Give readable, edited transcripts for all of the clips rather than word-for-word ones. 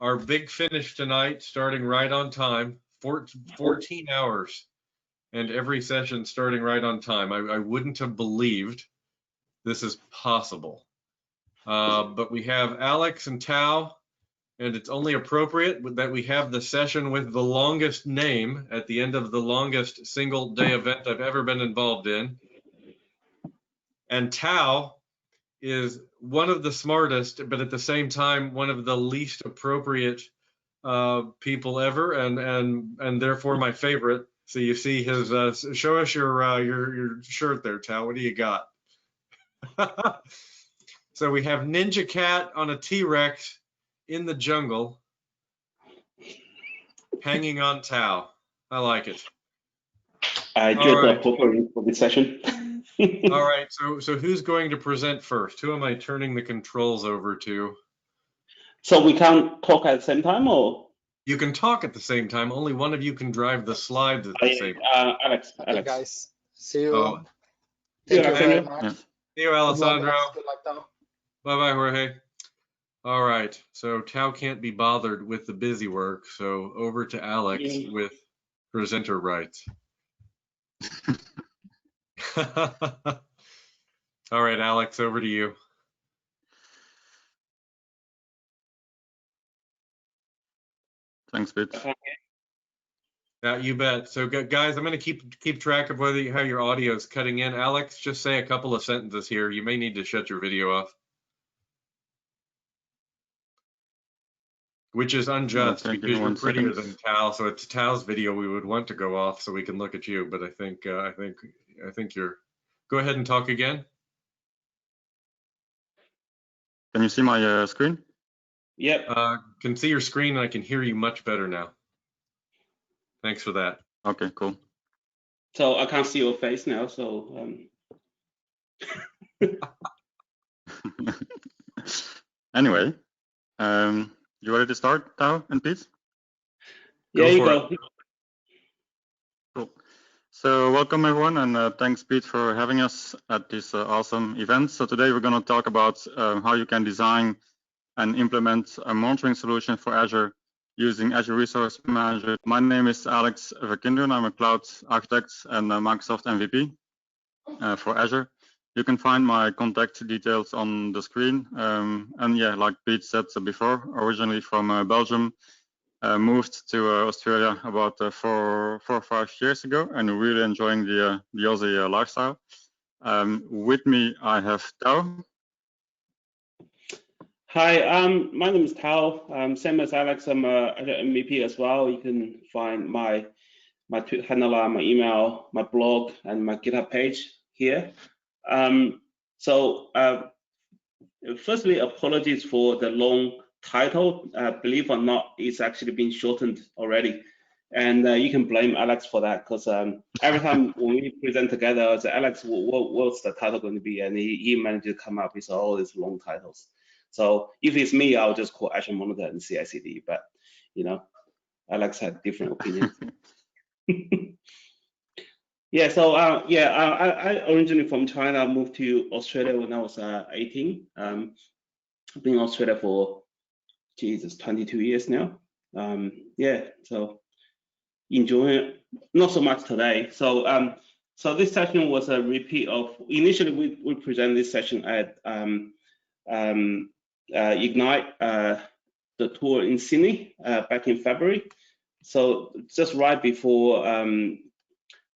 our big finish tonight, starting right on time, 14 hours, and every session starting right on time. I wouldn't have believed this is possible. But we have Alex and Tao, and it's only appropriate that we have the session with the longest name at the end of the longest single day event I've ever been involved in. And Tao is one of the smartest, but at the same time, one of the least appropriate people ever, and therefore my favorite. So you see his, show us your shirt there, Tao. What do you got? So we have Ninja Cat on a T-Rex in the jungle, hanging on Tao. I like it. I enjoyed the poker for this session. All right, so who's going to present first? Who am I turning the controls over to? So we can't talk at the same time, or? You can talk at the same time. Only one of you can drive the slides at the same time. Alex. Hey guys, see you. Oh. Thank you very much. Yeah. See you, Alexandre. Good luck, Tao. Bye-bye, Jorge. All right, so Tao can't be bothered with the busy work, so over to Alex with presenter rights. All right, Alex, over to you. Thanks, Pete. Yeah, you bet. So guys, I'm going to keep track of how your audio is cutting in. Alex, just say a couple of sentences here. You may need to shut your video off. Which is unjust because you're prettier than Tao, so it's Tao's video we would want to go off so we can look at you. But I think you're. Go ahead and talk again. Can you see my screen? Yep. Can see your screen and I can hear you much better now. Thanks for that. Okay, cool. So I can't see your face now, so. Anyway, you ready to start, Tao and Pete? Yeah, you go. Cool. So welcome everyone, and thanks Pete for having us at this awesome event. So today we're going to talk about how you can design and implement a monitoring solution for Azure using Azure Resource Manager. My name is Alex Verkinderen. I'm a cloud architect and a Microsoft MVP for Azure. You can find my contact details on the screen. And yeah, like Pete said before, originally from Belgium, moved to Australia about 4 or 5 years ago, and really enjoying the Aussie lifestyle. With me, I have Tao. Hi, my name is Tao. Same as Alex, I'm a MVP as well. You can find my Twitter handle, my email, my blog, and my GitHub page here. Firstly, apologies for the long title. Believe it or not, it's actually been shortened already. And you can blame Alex for that, because every time when we present together, I say, Alex, what's the title going to be? And he managed to come up with all these long titles. So if it's me, I'll just call Azure Monitor and CI/CD. But you know, Alex had different opinions. Yeah. So I originally from China, moved to Australia when I was 18. I've been in Australia for 22 years now. Yeah. So enjoying it. Not so much today. So so this session was a repeat of. Initially, we presented this session at Ignite, the tour in Sydney back in February. So just right before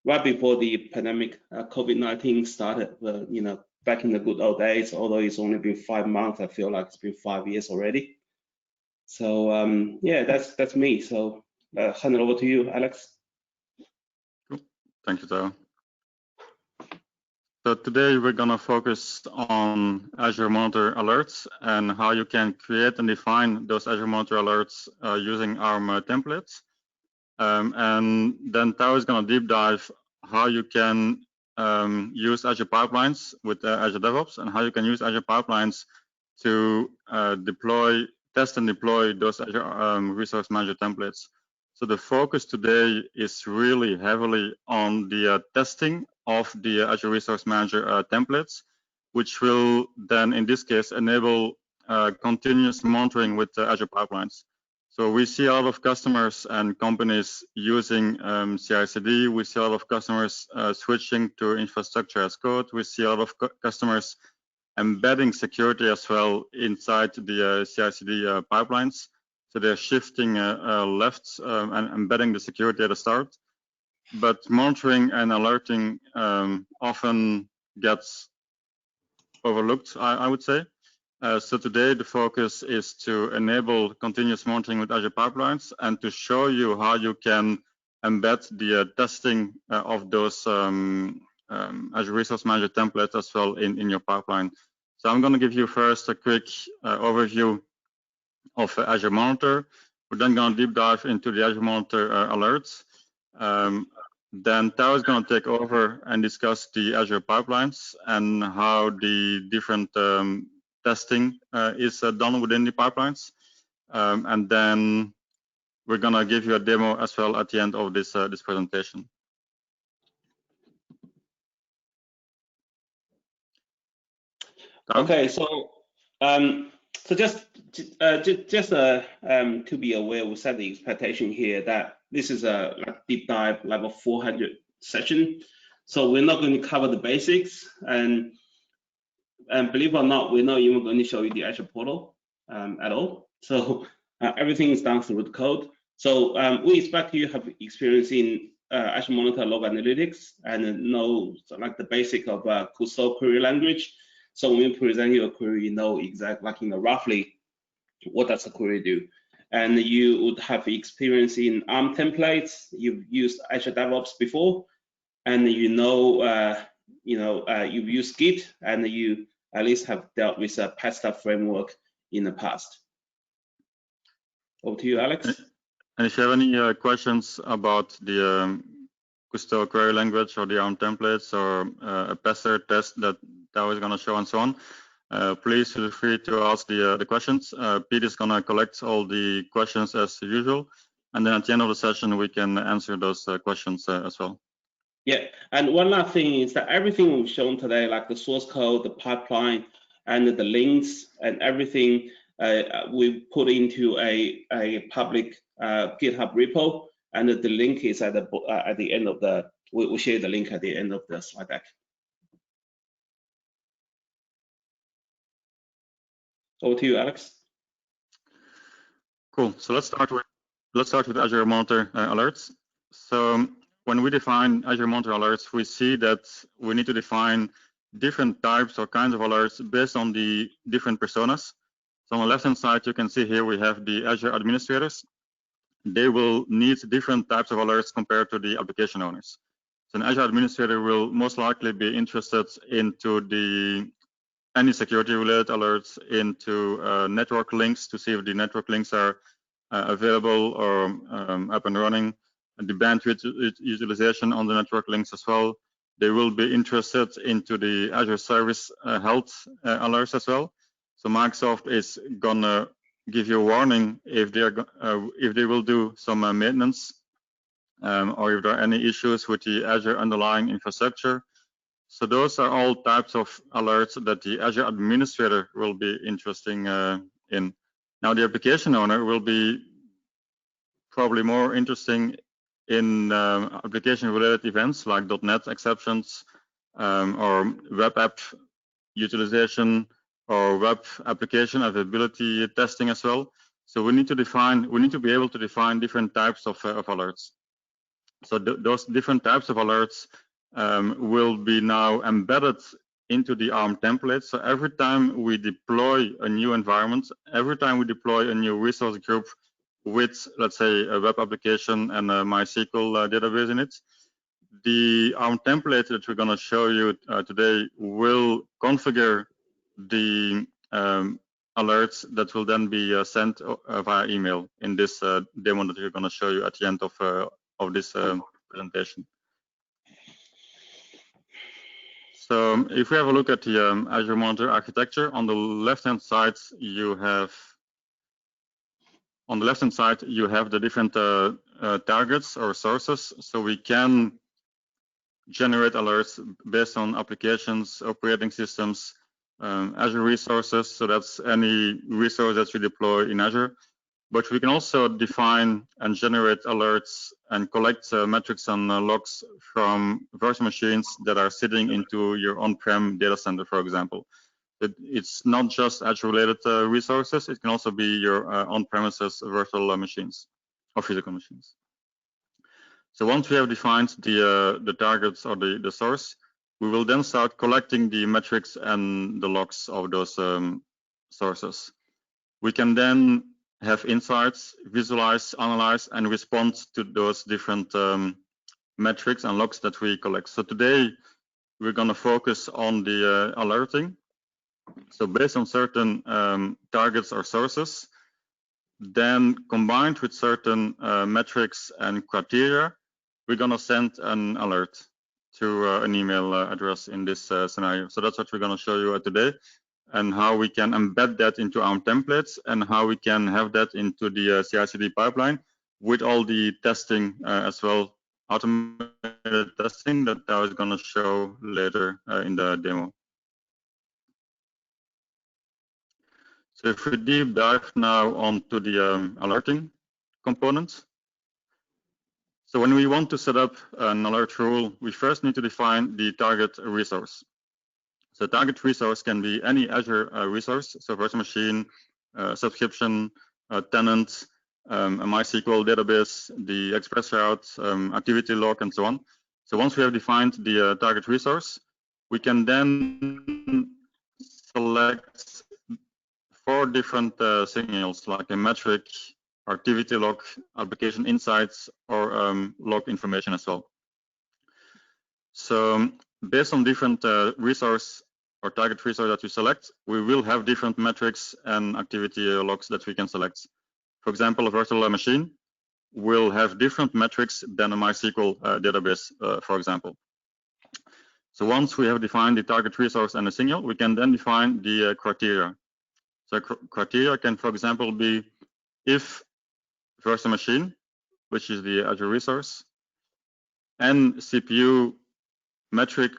the pandemic, COVID-19 started. You know, back in the good old days. Although it's only been 5 months, I feel like it's been 5 years already. So yeah, that's me. So hand it over to you, Alex. Cool. Thank you, Tao. So today we're going to focus on Azure Monitor alerts and how you can create and define those Azure Monitor alerts using ARM templates. And then Tao is going to deep dive how you can use Azure pipelines with Azure DevOps, and how you can use Azure pipelines to test and deploy those Azure Resource Manager templates. So the focus today is really heavily on the testing of the Azure Resource Manager templates, which will then, in this case, enable continuous monitoring with Azure pipelines. So we see a lot of customers and companies using CI/CD. We see a lot of customers switching to infrastructure as code. We see a lot of customers embedding security as well inside the CI/CD pipelines. So they're shifting left and embedding the security at the start. But monitoring and alerting often gets overlooked, I would say. So today the focus is to enable continuous monitoring with Azure pipelines and to show you how you can embed the testing of those Azure Resource Manager templates as well in your pipeline. So I'm going to give you first a quick overview of Azure Monitor. We're then going to deep dive into the Azure Monitor alerts. Then Tao is going to take over and discuss the Azure pipelines and how the different testing is done within the pipelines. And then we're going to give you a demo as well at the end of this presentation. Okay, so just to be aware, we set the expectation here that this is a deep dive level 400 session. So we're not going to cover the basics, and believe it or not, we're not even going to show you the Azure portal at all. So everything is done through the code. So we expect you have experience in Azure Monitor log analytics and know the basic of Kusto Query Language. So when we present you a query, you know exactly, roughly what does the query do. And you would have experience in ARM templates. You've used Azure DevOps before, and you've used Git, and you at least have dealt with a PASTA framework in the past. Over to you, Alex. And if you have any questions about the Kusto Query Language or the ARM templates or a PASTA test that Tao is going to show and so on, please feel free to ask the questions. Pete is going to collect all the questions as usual, and then at the end of the session we can answer those questions as well. Yeah, and one last thing is that everything we've shown today, like the source code, the pipeline, and the links and everything, we put into a public GitHub repo, and the link is at the end of the. We'll share the link at the end of the slide deck. Over to you, Alex. Cool. So let's start with Azure Monitor alerts. So when we define Azure Monitor alerts, we see that we need to define different types or kinds of alerts based on the different personas. So on the left-hand side, you can see here we have the Azure administrators. They will need different types of alerts compared to the application owners. So an Azure administrator will most likely be interested into any security-related alerts, into network links to see if the network links are available or up and running, and the bandwidth utilization on the network links as well. They will be interested into the Azure Service Health alerts as well. So Microsoft is gonna give you a warning if they will do some maintenance or if there are any issues with the Azure underlying infrastructure. So those are all types of alerts that the Azure administrator will be interested in. Now the application owner will be probably more interesting in application-related events like .NET exceptions or web app utilization or web application availability testing as well. So we need to be able to define different types of alerts. So those different types of alerts will be now embedded into the ARM template. So every time we deploy a new environment, every time we deploy a new resource group with, let's say, a web application and a MySQL database in it, the ARM template that we're going to show you today will configure the alerts that will then be sent via email in this demo that we're going to show you at the end of this presentation. So if we have a look at the Azure Monitor architecture, on the left-hand side you have the different targets or sources. So we can generate alerts based on applications, operating systems, Azure resources, so that's any resource that you deploy in Azure. But we can also define and generate alerts and collect metrics and logs from virtual machines that are sitting into your on-prem data center, for example. It's not just Azure-related resources, it can also be your on-premises virtual machines or physical machines. So once we have defined the targets or the source, we will then start collecting the metrics and the logs of those sources. We can then have insights, visualize, analyze, and respond to those different metrics and logs that we collect. So today, we're going to focus on the alerting. So based on certain targets or sources, then combined with certain metrics and criteria, we're going to send an alert to an email address in this scenario. So that's what we're going to show you today, and how we can embed that into our templates and how we can have that into the CI/CD pipeline with all the testing as well, automated testing that I was going to show later in the demo. So if we deep dive now onto the alerting component. So when we want to set up an alert rule, we first need to define the target resource. So target resource can be any Azure resource, so virtual machine, subscription, tenant, a MySQL database, the express route, activity log, and so on. So once we have defined the target resource, we can then select 4 different signals, like a metric, activity log, application insights, or log information as well. So based on different resource or target resource that you select, we will have different metrics and activity logs that we can select. For example, a virtual machine will have different metrics than a MySQL database, for example. So once we have defined the target resource and a signal, we can then define the criteria. So criteria can, for example, be if virtual machine, which is the Azure resource, and CPU metric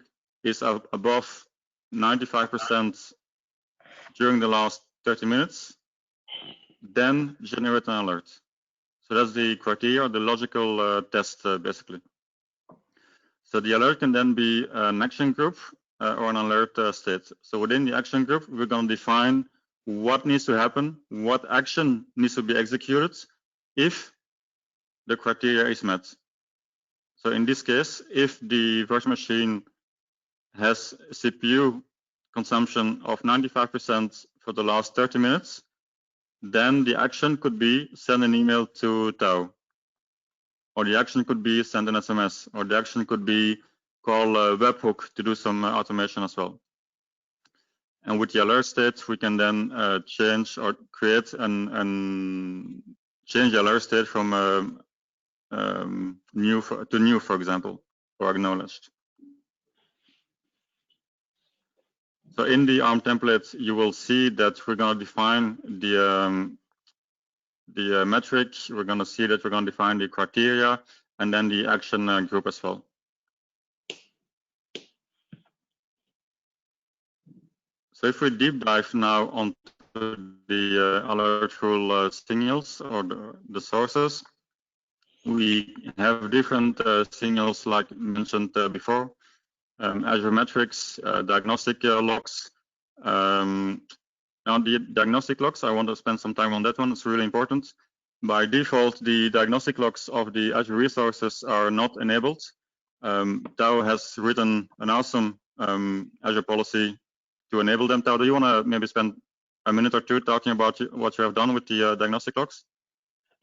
is above 95% during the last 30 minutes, then generate an alert. So that's the criteria, the logical test, basically. So the alert can then be an action group or an alert state. So within the action group, we're going to define what needs to happen, what action needs to be executed if the criteria is met. So in this case, if the virtual machine has CPU consumption of 95% for the last 30 minutes, then the action could be send an email to Tao, or the action could be send an SMS, or the action could be call a webhook to do some automation as well. And with the alert state, we can then change or create and change the alert state from new to new, for example, or acknowledged. So in the ARM template, you will see that we're going to define the metric. We're going to see that we're going to define the criteria and then the action group as well. So if we deep dive now onto the alert rule signals or the sources, we have different signals like mentioned before. Azure metrics, diagnostic logs. Now the diagnostic logs, I want to spend some time on that one. It's really important. By default, the diagnostic logs of the Azure resources are not enabled. Tao has written an awesome Azure policy to enable them. Tao, do you want to maybe spend a minute or two talking about what you have done with the diagnostic logs?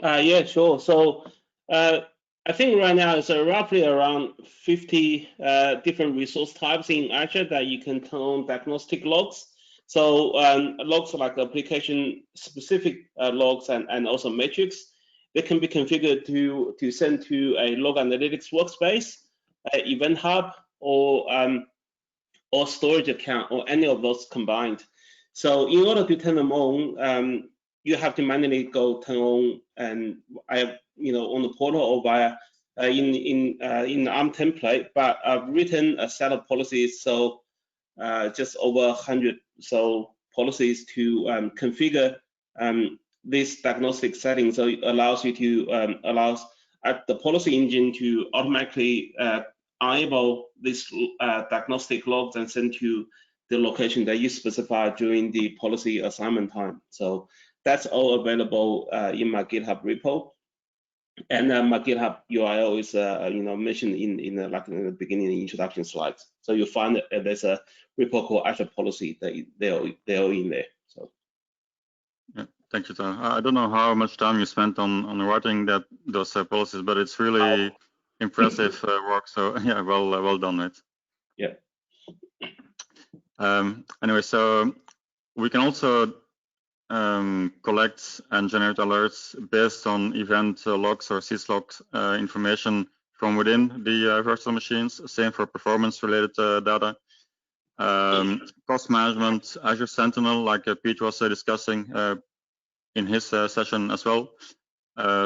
Yeah, sure. So I think right now it's roughly around 50 different resource types in Azure that you can turn on diagnostic logs. So logs like application specific logs and also metrics, they can be configured to send to a log analytics workspace, event hub, or storage account, or any of those combined. So in order to turn them on, you have to manually go turn on and on the portal or via in the ARM template. But I've written a set of policies so just over 100 so policies to configure this diagnostic setting. So it allows you to allows the policy engine to automatically enable this diagnostic logs and send to the location that you specify during the policy assignment time. So that's all available in my GitHub repo. And my GitHub URL is mentioned in the beginning introduction slides. So you'll find that there's a repo called Azure Policy that they're all in there. So yeah, thank you, Tom. I don't know how much time you spent on writing those policies, but it's really impressive work. So yeah, well done, mate. Yeah. Anyway, so we can also collect and generate alerts based on event logs or syslog information from within the virtual machines. Same for performance-related data. Cost management, Azure Sentinel, like Pete was discussing in his session as well.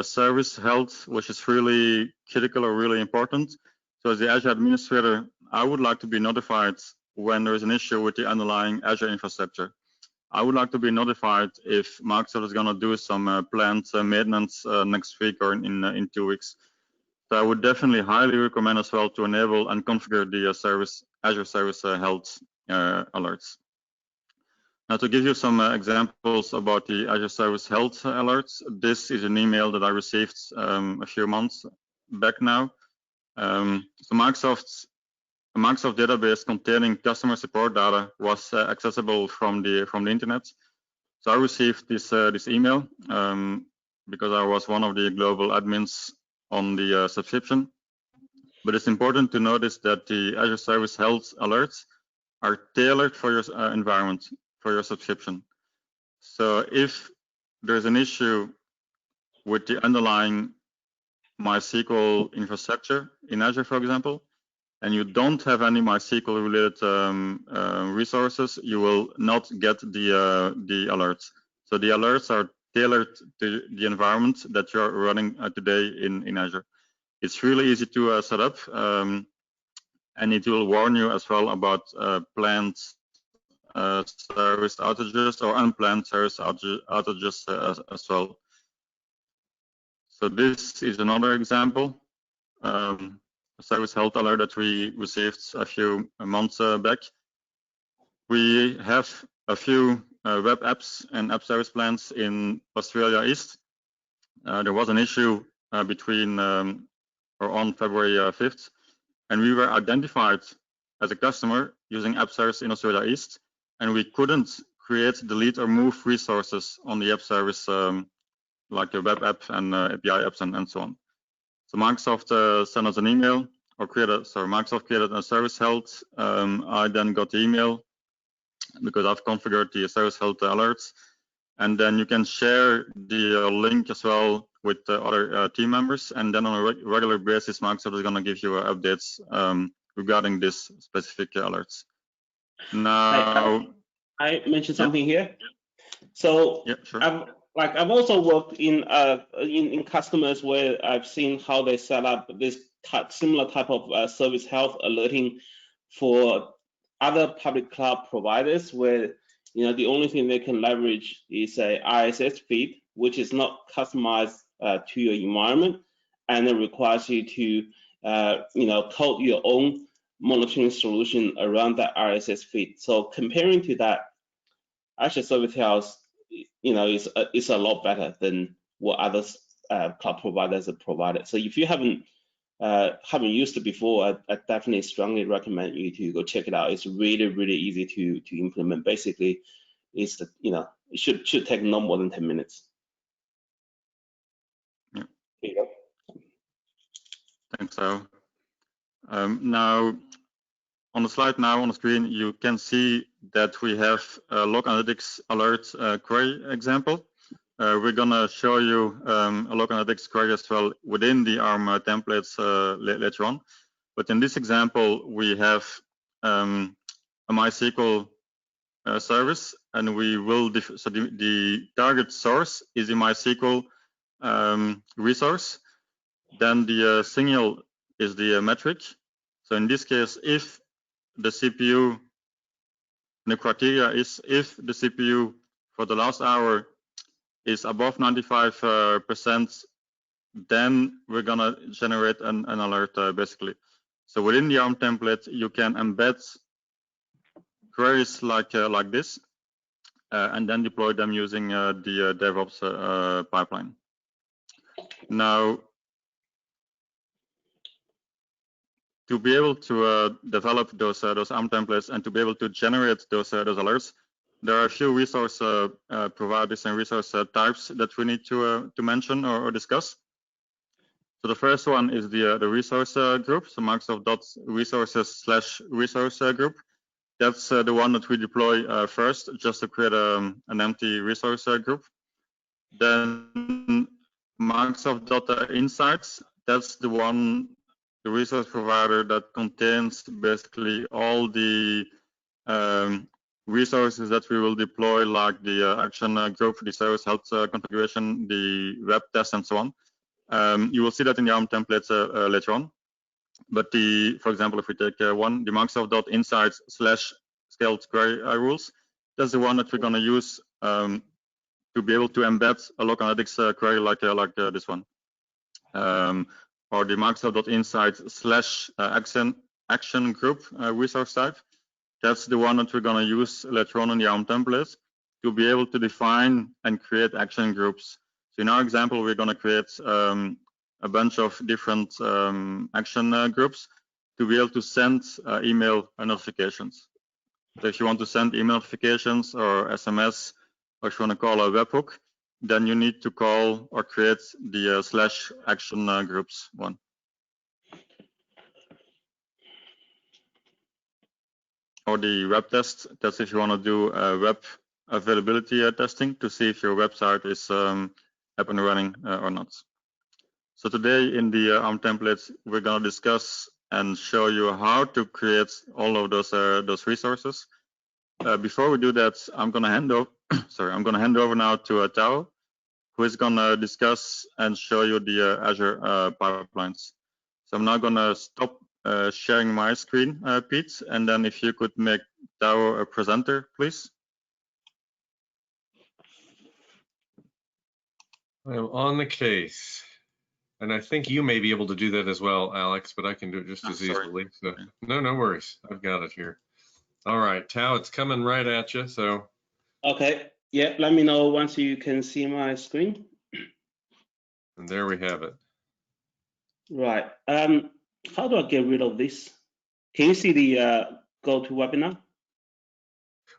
Service health, which is really critical or really important. So as the Azure administrator, I would like to be notified when there is an issue with the underlying Azure infrastructure. I would like to be notified if Microsoft is going to do some planned maintenance next week or in 2 weeks. So I would definitely highly recommend as well to enable and configure the Azure Service Health alerts. Now, to give you some examples about the Azure Service Health alerts, this is an email that I received a few months back now. So Microsoft database containing customer support data was accessible from the internet. So I received this email because I was one of the global admins on the subscription. But it's important to notice that the Azure Service Health alerts are tailored for your environment, for your subscription. So if there's an issue with the underlying MySQL infrastructure in Azure, for example, and you don't have any MySQL related resources, you will not get the alerts. So the alerts are tailored to the environment that you're running today in Azure. It's really easy to set up, and it will warn you as well about planned service outages or unplanned service outages as well. So this is another example. Service health alert that we received a few months back. We have a few web apps and app service plans in Australia East. There was an issue between or on February 5th, and we were identified as a customer using app service in Australia East, and we couldn't create, delete, or move resources on the app service like the web app and API apps and so on. So Microsoft sent us an email, or Microsoft created a service health. I then got the email because I've configured the service health alerts, and then you can share the link as well with other team members, and then on a regular basis, Microsoft is going to give you updates regarding this specific alerts. Now, I mentioned something here. So yeah, sure. I've also worked in customers where I've seen how they set up this similar type of service health alerting for other public cloud providers, where the only thing they can leverage is a RSS feed, which is not customized to your environment, and it requires you to code your own monitoring solution around that RSS feed. So comparing to that, Azure Service Health is a lot better than what other cloud providers have provided. So if you haven't used it before, I definitely strongly recommend you to go check it out. It's really, really easy to implement. Basically, it's it should take no more than 10 minutes. Yeah. There you go. Thanks, Al. Now, on the slide now on the screen, you can see that we have a log analytics alert query example. We're going to show you a log analytics query as well within the ARM templates later on. But in this example, we have a MySQL service, and we will, so the target source is the MySQL resource. Then the signal is the metric. So in this case, if the CPU And the criteria is if the CPU for the last hour is above 95%, then we're gonna generate an alert basically. So within the ARM template, you can embed queries like this, and then deploy them using the DevOps pipeline. Now, to be able to develop those ARM templates and to be able to generate those alerts, there are a few resource providers and resource types that we need to mention or discuss. So the first one is the resource group, so Microsoft.resources/resource group. That's the one that we deploy first, just to create an empty resource group. Then Microsoft.insights, that's the one, the resource provider that contains basically all the resources that we will deploy, like the action group, the service health configuration, the web test, and so on. You will see that in the ARM templates later on. But for example, if we take one, the Microsoft.insights/scaled query rules, that's the one that we're going to use to be able to embed a log analytics query like this one. Or the Microsoft.insights/action group resource type. That's the one that we're going to use later on in the ARM template to be able to define and create action groups. So in our example, we're going to create a bunch of different action groups to be able to send email notifications. So if you want to send email notifications or SMS, or if you want to call a webhook, then you need to call or create the /action groups one. Or the web test, that's if you want to do web availability testing to see if your website is up and running or not. So today in the ARM templates, we're going to discuss and show you how to create all of those resources. Before we do that, I'm going to hand over. I'm going to hand over now to Tao, who is going to discuss and show you the Azure pipelines. So I'm now going to stop sharing my screen, Pete, and then if you could make Tao a presenter, please. I'm on the case. And I think you may be able to do that as well, Alex, but I can do it just as easily. So no worries. I've got it here. All right, Tao, it's coming right at you. So. Okay. Yeah. Let me know once you can see my screen. And there we have it. Right. How do I get rid of this? Can you see the go to webinar?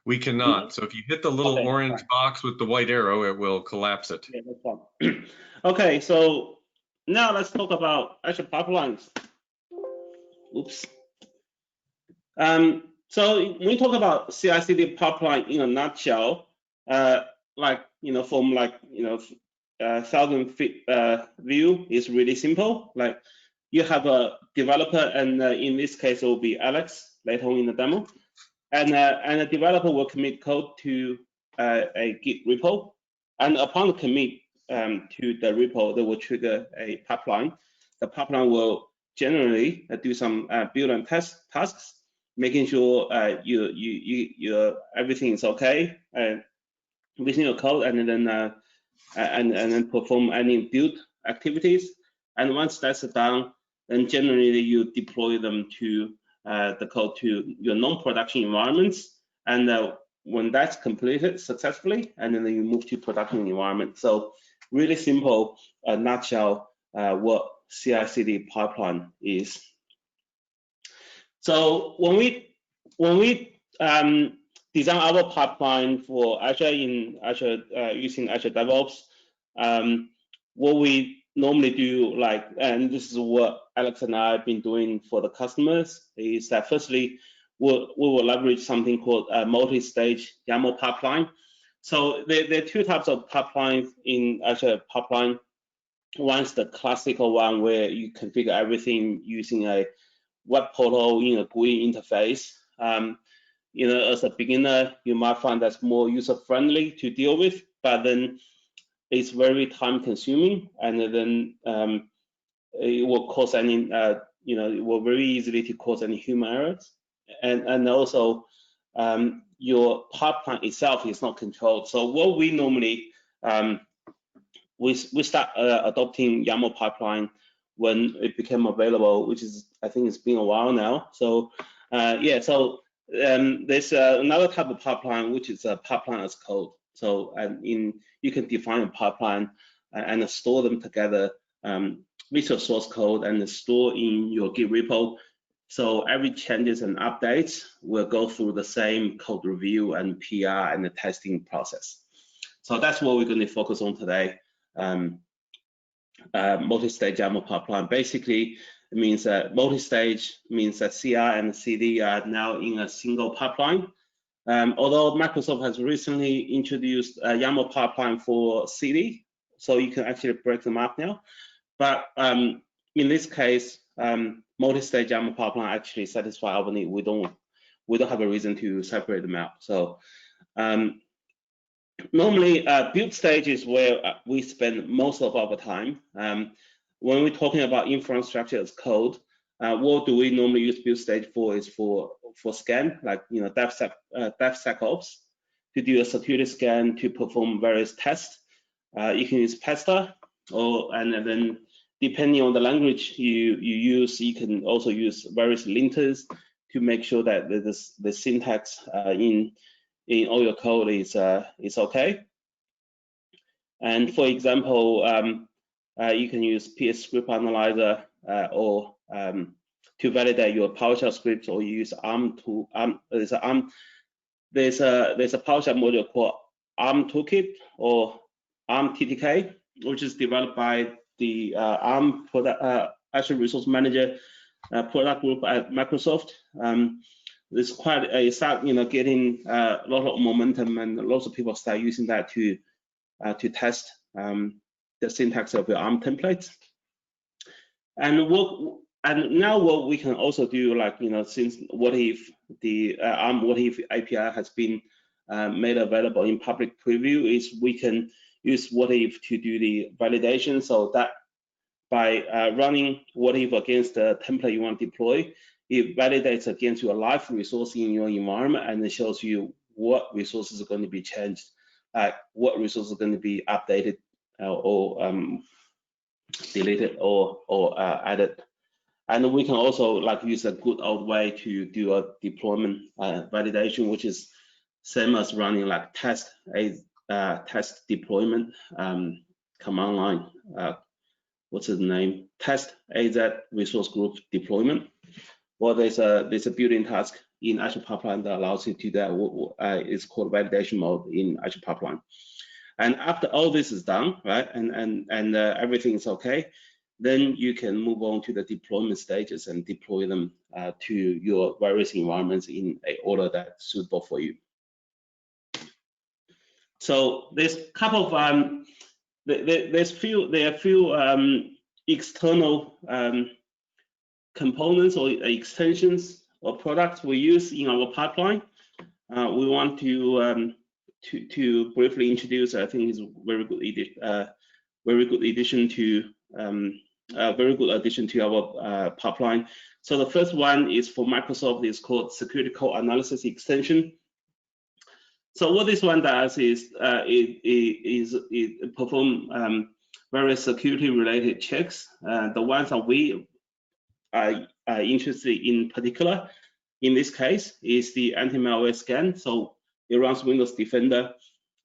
We cannot. So if you hit the little orange box with the white arrow, it will collapse it. Yeah, that's fine. Okay. So now let's talk about Azure pipelines. Oops. So when we talk about CI/CD pipeline in a nutshell, from 1,000-foot view is really simple. Like you have a developer, and in this case it will be Alex later on in the demo, and a developer will commit code to a Git repo, and upon the commit to the repo, they will trigger a pipeline. The pipeline will generally do some build and test tasks, making sure everything is okay within your code, and then perform any build activities. And once that's done, then generally you deploy them to the code to your non-production environments. And when that's completed successfully, and then you move to production environment. So really simple, nutshell, what CI/CD pipeline is. So when we design our pipeline for Azure using Azure DevOps, what we normally do, and this is what Alex and I have been doing for the customers, is that firstly we will leverage something called a multi-stage YAML pipeline. So there are two types of pipelines in Azure pipeline. One's the classical one where you configure everything using a web portal in a GUI interface. As a beginner, you might find that's more user-friendly to deal with, but then it's very time-consuming, and then it will cause any, it will very easily to cause any human errors, and also your pipeline itself is not controlled. So what we normally we start adopting YAML pipeline when it became available, which is, I think it's been a while now. So yeah, so there's another type of pipeline, which is a pipeline as code. So you can define a pipeline and store them together with your source code and store in your Git repo. So every changes and updates will go through the same code review and PR and the testing process. So that's what we're going to focus on today. Multi-stage YAML pipeline. Basically, it means that multi-stage means that CI and CD are now in a single pipeline. Although Microsoft has recently introduced a YAML pipeline for CD, so you can actually break them up now. But in this case, multi-stage YAML pipeline actually satisfy our need. We don't have a reason to separate them out. So normally, build stage is where we spend most of our time. When we're talking about infrastructure as code, what do we normally use build stage for? Is for scan, like DevSecOps, to do a security scan to perform various tests. You can use Pesta, and then depending on the language you use, you can also use various linters to make sure that the syntax in all your code is okay. And for example, you can use PS Script Analyzer or to validate your PowerShell scripts, or use ARM to there's a PowerShell module called ARM Toolkit or ARM TTK, which is developed by the ARM Azure Resource Manager product group at Microsoft. It's quite getting a lot of momentum, and lots of people start using that to test the syntax of your ARM templates. And now what we can also do, since what if the ARM what if API has been made available in public preview, is we can use what if to do the validation, so that by running what if against the template you want to deploy, it validates against your live resource in your environment, and it shows you what resources are going to be changed, what resources are going to be updated or deleted or added. And we can also use a good old way to do a deployment validation, which is same as running test deployment command line. What's the name? Test AZ resource group deployment. Well, there's a built-in task in Azure Pipeline that allows you to do that. It's called validation mode in Azure Pipeline. And after all this is done, right, and everything is okay, then you can move on to the deployment stages and deploy them to your various environments in an order that's suitable for you. So there's a couple of there are few external components or extensions or products we use in our pipeline. We want to briefly introduce. I think it's a very good addition to our pipeline. So the first one is for Microsoft. It's called Security Code Analysis Extension. So what this one does is it perform various security-related checks. The ones that we are interested in particular, in this case, is the anti-malware scan. So it runs Windows Defender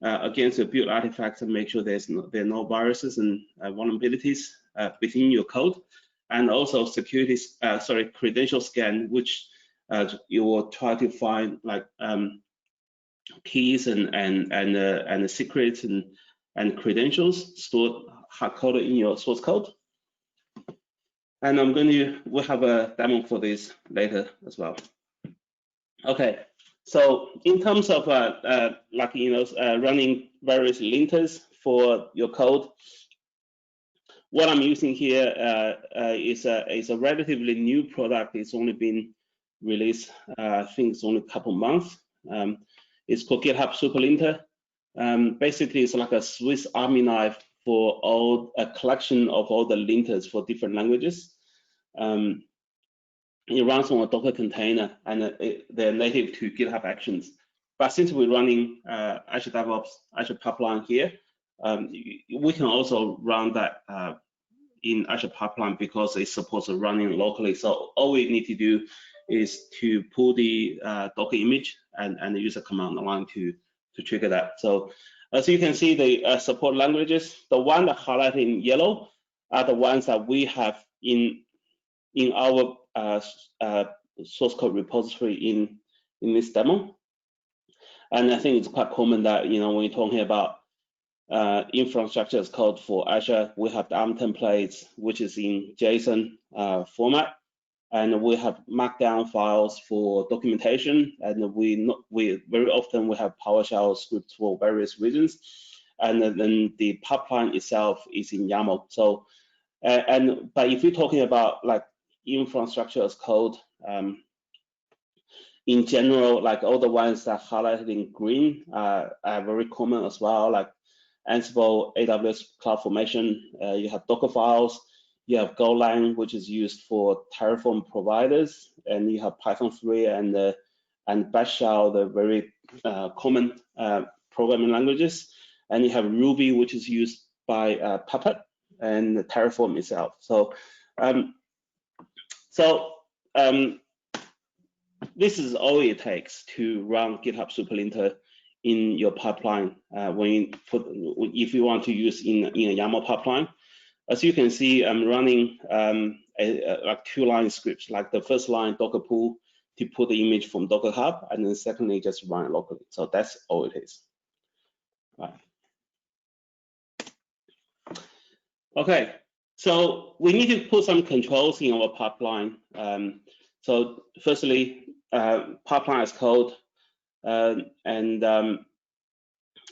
against the build artifacts and make sure there are no viruses and vulnerabilities within your code, and also credential scan, which you will try to find keys and secrets and credentials stored hard-coded in your source code. And we'll have a demo for this later as well. Okay, so in terms of running various linters for your code, what I'm using here is a relatively new product. It's only been released, I think it's only a couple months. It's called GitHub SuperLinter. Basically, it's like a Swiss Army knife for a collection of all the linters for different languages. It runs on a Docker container, and they're native to GitHub Actions. But since we're running Azure DevOps, Azure Pipeline here, we can also run that in Azure Pipeline because it's supposed to run in locally. So all we need to do is to pull the Docker image and use a command line to trigger that. So as you can see, the support languages, the one that highlighted in yellow are the ones that we have in our source code repository in this demo. And I think it's quite common that, when you're talking about infrastructure as code for Azure, we have the ARM templates, which is in JSON format, and we have Markdown files for documentation, and we very often we have PowerShell scripts for various reasons, and then the pipeline itself is in YAML. So, but if you're talking about like infrastructure as code, in general, like all the ones that highlighted in green are very common as well, like Ansible, AWS CloudFormation, you have Docker files, you have Golang, which is used for Terraform providers, and you have Python 3 and Bash Shell, the very common programming languages, and you have Ruby, which is used by Puppet and Terraform itself. So, this is all it takes to run GitHub SuperLinter in your pipeline if you want to use in a YAML pipeline. As you can see, I'm running like 2-line scripts, like the first line Docker pull to pull the image from Docker Hub, and then secondly just run it locally. So that's all it is. Right. Okay, so we need to put some controls in our pipeline. So firstly, pipeline as code, and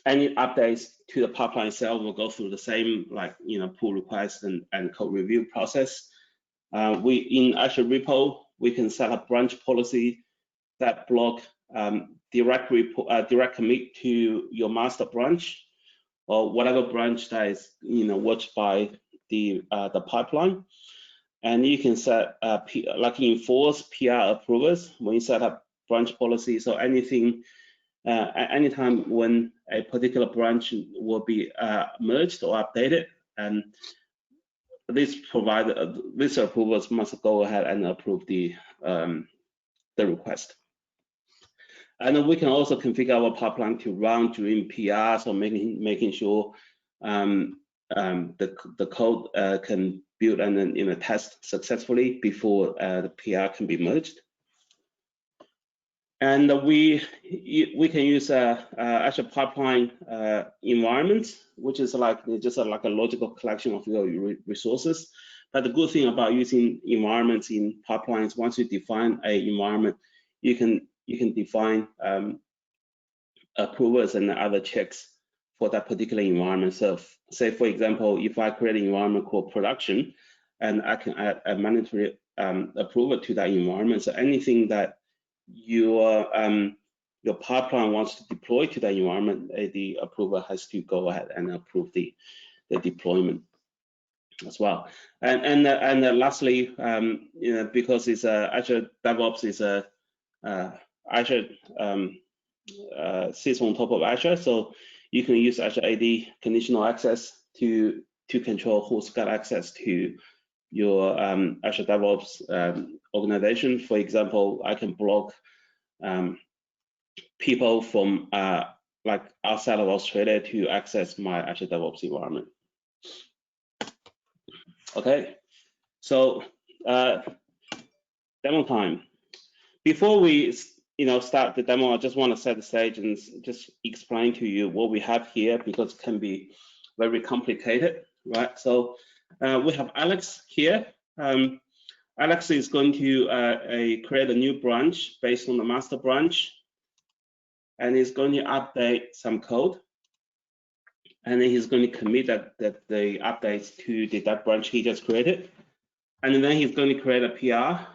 any updates to the pipeline itself will go through the same, like pull request and code review process. We in Azure repo we can set up branch policy that block direct commit to your master branch or whatever branch that is watched by the pipeline. And you can set like enforce PR approvers when you set up branch policy. So anything, anytime when a particular branch will be merged or updated, and these approvers must go ahead and approve the request. And then we can also configure our pipeline to run during PR, so making sure the code can build and then test successfully before the PR can be merged. And we can use Azure Pipeline environment, which is like just like a logical collection of your resources. But the good thing about using environments in pipelines, once you define an environment, you can define approvers and other checks for that particular environment. So say, for example, if I create an environment called production, and I can add a mandatory approver to that environment. So anything that your pipeline wants to deploy to that environment, the approver has to go ahead and approve the deployment as well. And lastly, because it's Azure DevOps is Azure sits on top of Azure, so you can use Azure AD conditional access to control who's got access to your Azure DevOps organization. For example, I can block people from like outside of Australia to access my Azure DevOps environment. Okay, so demo time. Before we start the demo, I just want to set the stage and just explain to you what we have here, because it can be very complicated, right? So we have Alex here. Alex is going to create a new branch based on the master branch, and he's going to update some code, and then he's going to commit the updates to that branch he just created, and then he's going to create a PR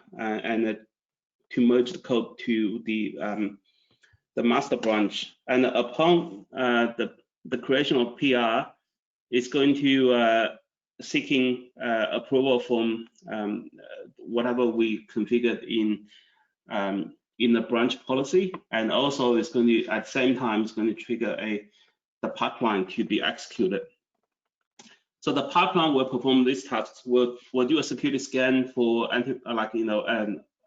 to merge the code to the master branch. And upon the creation of PR, it's going to seeking approval from whatever we configured in in the branch policy, and also it's going to, at the same time, it's going to trigger the pipeline to be executed. So the pipeline will perform these tasks. We'll do a security scan for an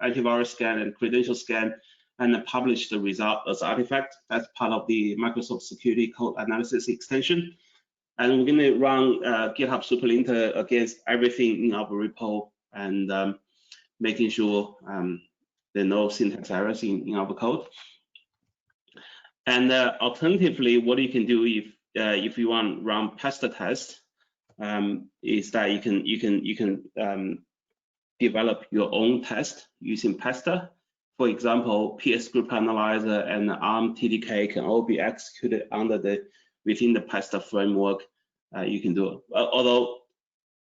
antivirus scan and credential scan, and then publish the result as artifact as part of the Microsoft Security Code Analysis extension. And we're going to run GitHub Superlinter against everything in our repo, and making sure there are no syntax errors in our code. And alternatively, what you can do if you want to run pasta test, is that you can develop your own test using pasta. For example, PS Group Analyzer and ARM TDK can all be executed within the pasta framework. You can do it. Although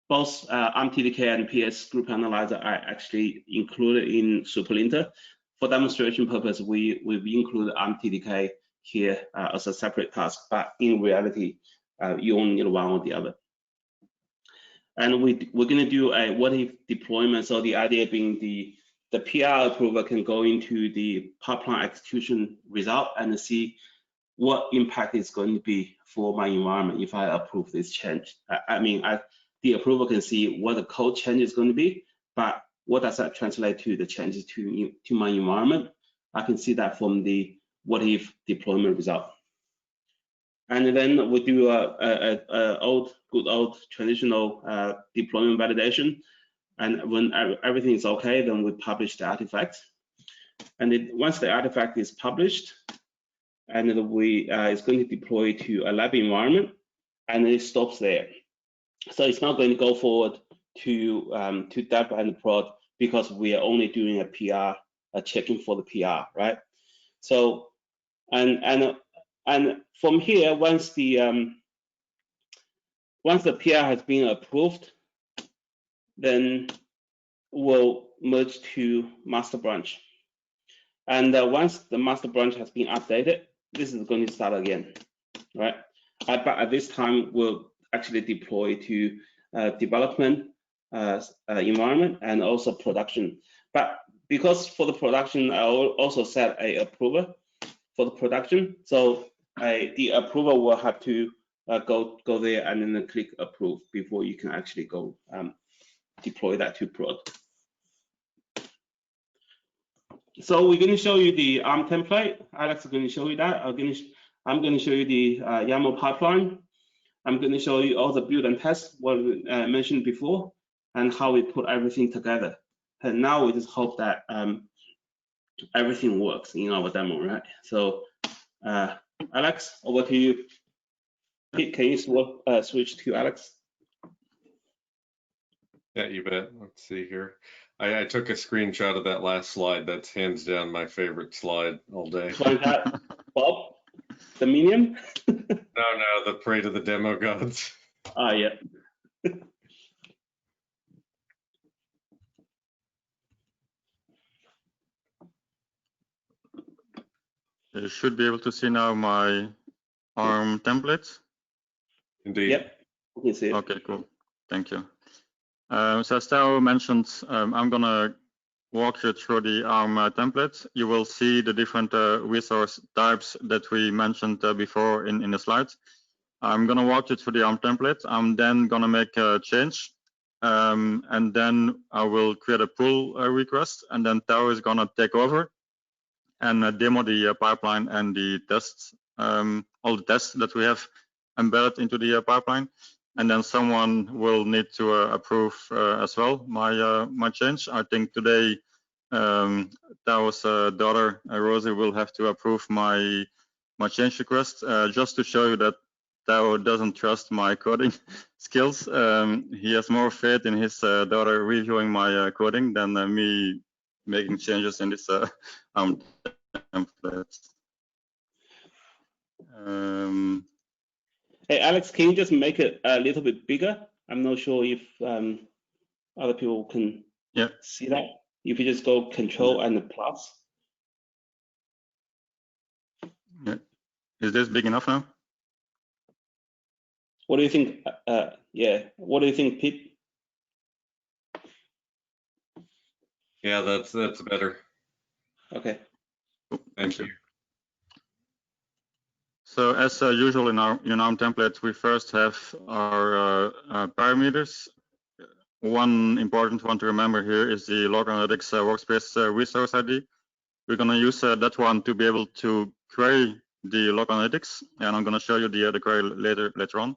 both ARM TDK and PS Group Analyzer are actually included in Superlinter. For demonstration purpose, we've included ARM TDK here as a separate task, but in reality, you only need one or the other. And we're going to do a what if deployment. So the idea being the PR approver can go into the pipeline execution result and see what impact is going to be for my environment if I approve this change. The approver can see what the code change is going to be, but what does that translate to the changes to my environment? I can see that from the what if deployment result. And then we do good old traditional deployment validation. And when everything is okay, then we publish the artifact. And once the artifact is published, and then it's going to deploy to a lab environment, and it stops there. So it's not going to go forward to dev and prod, because we are only doing a PR, checking for the PR, right? So and from here, once the PR has been approved, then we'll merge to master branch. And once the master branch has been updated, this is going to start again, right? But at this time, we'll actually deploy to development environment and also production. But because for the production, I also set a approver for the production. So the approver will have to go there and then click approve before you can actually go deploy that to prod. So we're going to show you the ARM template. Alex is going to show you that. I'm going to show you the YAML pipeline. I'm going to show you all the build and test, what we mentioned before, and how we put everything together. And now we just hope that everything works in our demo, right? So Alex, over to you. Can you switch to Alex? Yeah, you bet. Let's see here. I took a screenshot of that last slide. That's hands down my favorite slide all day. So is that Bob, the minion? No, the Parade of the Demo Gods. Yeah. You should be able to see now my ARM templates. Indeed. Yep, you can see it. Okay, cool. Thank you. So as Tao mentioned, I'm going to walk you through the ARM templates. You will see the different resource types that we mentioned before in the slides. I'm going to walk you through the ARM template. I'm then going to make a change, and then I will create a pull request, and then Tao is going to take over and demo the pipeline and the tests, all the tests that we have embedded into the pipeline. And then someone will need to approve as well my change. I think today Tao's daughter Rosie will have to approve my change request, just to show you that Tao doesn't trust my coding skills. He has more faith in his daughter reviewing my coding than me making changes in this template. Hey, Alex, can you just make it a little bit bigger? I'm not sure if other people can see that. If you just go Control and the plus. Yeah. Is this big enough now? What do you think? Yeah. What do you think, Pete? Yeah, that's better. Okay. Thank you. So as usual in our template, we first have our parameters. One important one to remember here is the Log Analytics Workspace resource ID. We're going to use that one to be able to query the Log Analytics, and I'm going to show you the query later on.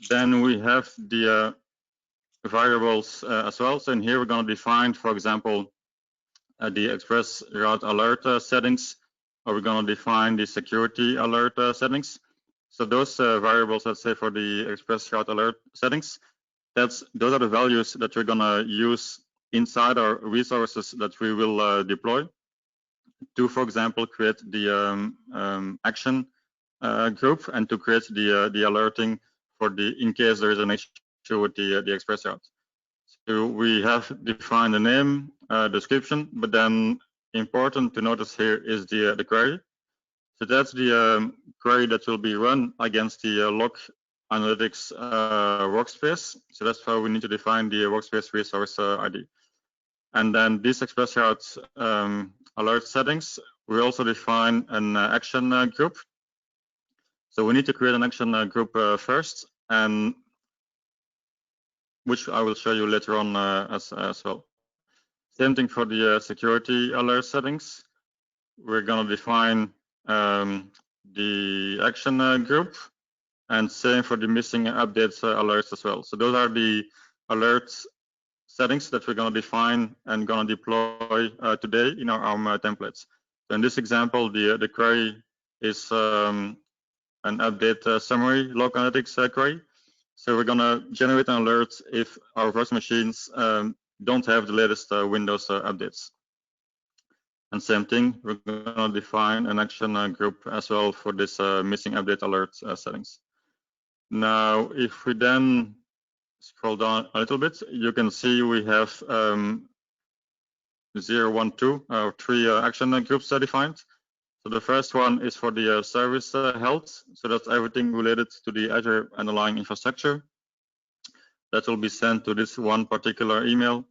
Then we have the variables as well. So in here we're going to define, for example, the Express Route Alert settings, or we're going to define the security alert settings. So those variables, let's say for the Express Route Alert settings, those are the values that we're going to use inside our resources that we will deploy to, for example, create the action group and to create the alerting for in case there is an issue with the Express route. So we have defined the name, description, but then important to notice here is the query. So that's the query that will be run against the Log Analytics workspace. So that's how we need to define the workspace resource ID. And then this Express route alert settings, we also define an action group. So we need to create an action group first, and which I will show you later on as well. Same thing for the security alert settings. We're going to define the action group, and same for the missing updates alerts as well. So those are the alerts settings that we're going to define and going to deploy today in our ARM templates. So in this example, the query is an update summary log analytics query. So we're going to generate an alert if our virtual machines don't have the latest Windows updates. And same thing, we're going to define an action group as well for this missing update alert settings. Now, if we then scroll down a little bit, you can see we have 0, 1, 2, or 3 action groups defined. So the first one is for the service health. So that's everything related to the Azure underlying infrastructure. That will be sent to this one particular email.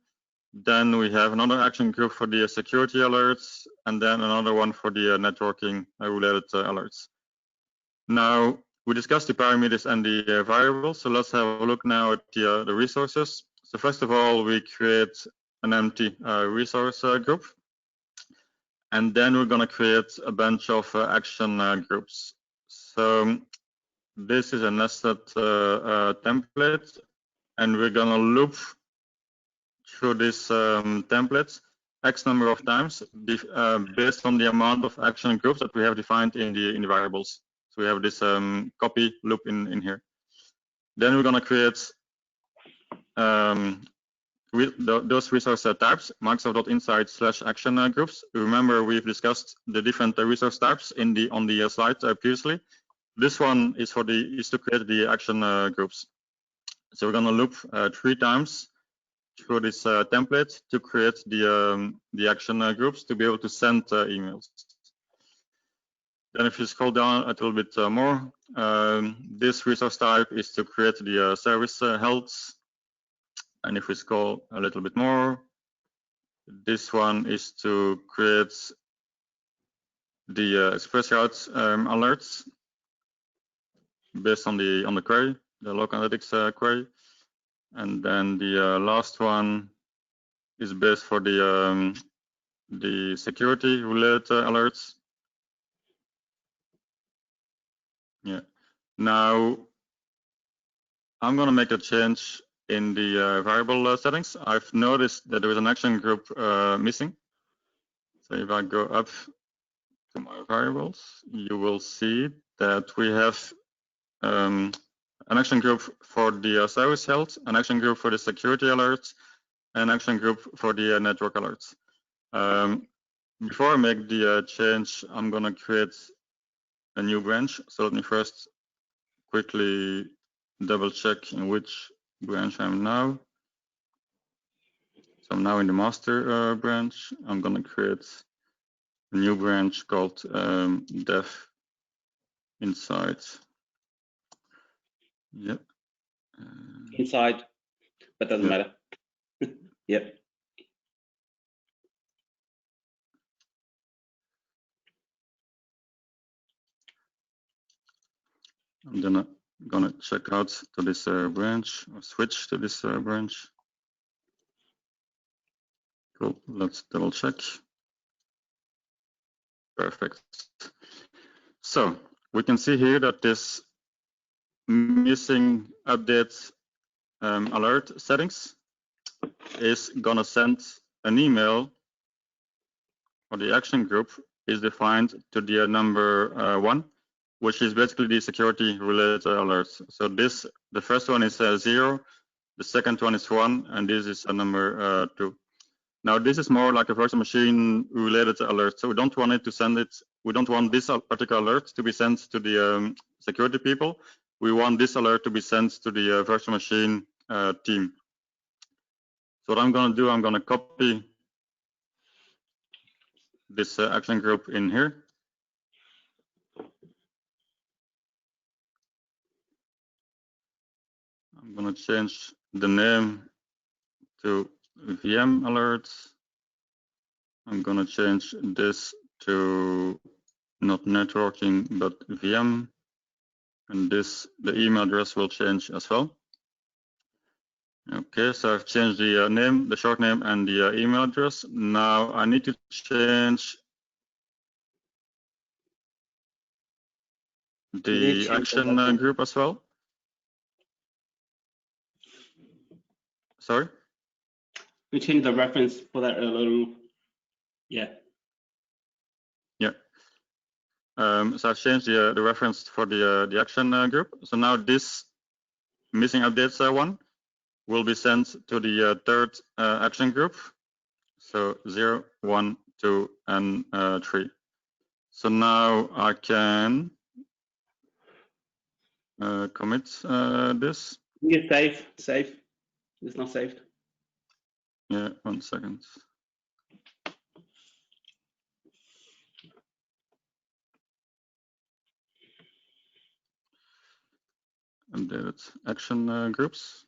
Then we have another action group for the security alerts, and then another one for the networking related alerts. Now, we discussed the parameters and the variables, so let's have a look now at the resources. So first of all, we create an empty resource group, and then we're going to create a bunch of action groups. So this is a nested template, and we're going to loop through this template X number of times based on the amount of action groups that we have defined in the variables. So we have this copy loop in here. Then we're going to create those resource types, Microsoft.insight/action groups. Remember, we've discussed the different resource types on the slide previously. This one is to create the action groups. So we're going to loop 3 times through this template to create the action groups to be able to send emails. Then if you scroll down a little bit more, this resource type is to create the service health. And if we scroll a little bit more, this one is to create the Express route alerts based on the query, the log analytics query. And then the last one is based for the security related alerts. Yeah. Now I'm going to make a change in the variable settings. I've noticed that there is an action group missing. So if I go up to my variables, you will see that we have an action group for the service health, an action group for the security alerts, and an action group for the network alerts. Before I make the change, I'm going to create a new branch. So let me first quickly double check in which branch I'm now. So I'm now in the master branch. I'm going to create a new branch called Dev Insight. Yep. Inside, but doesn't matter. Yep. I'm then gonna check out to this branch or switch to this branch. Cool. Let's double check. Perfect. So we can see here that this missing update alert settings is gonna send an email, or the action group is defined to the number 1, which is basically the security related alerts. So this, the first one is 0, the second one is 1, and this is a number 2. Now this is more like a virtual machine related alert. So we don't want it to send it. We don't want this particular alert to be sent to the security people. We want this alert to be sent to the virtual machine team. So what I'm going to do, I'm going to copy this action group in here. I'm going to change the name to VM alerts. I'm going to change this to not networking, but VM. And this, the email address will change as well. Okay, so I've changed the name, the short name, and the email address. Now I need to change the action group as well. Sorry? We change the reference for that little, yeah. Yeah. So I've changed the reference for the action group. So now this missing updates one will be sent to the third action group. So 0, 1, 2, and 3. So now I can commit this. You save. It's not saved. Yeah, 1 second. Updated action groups.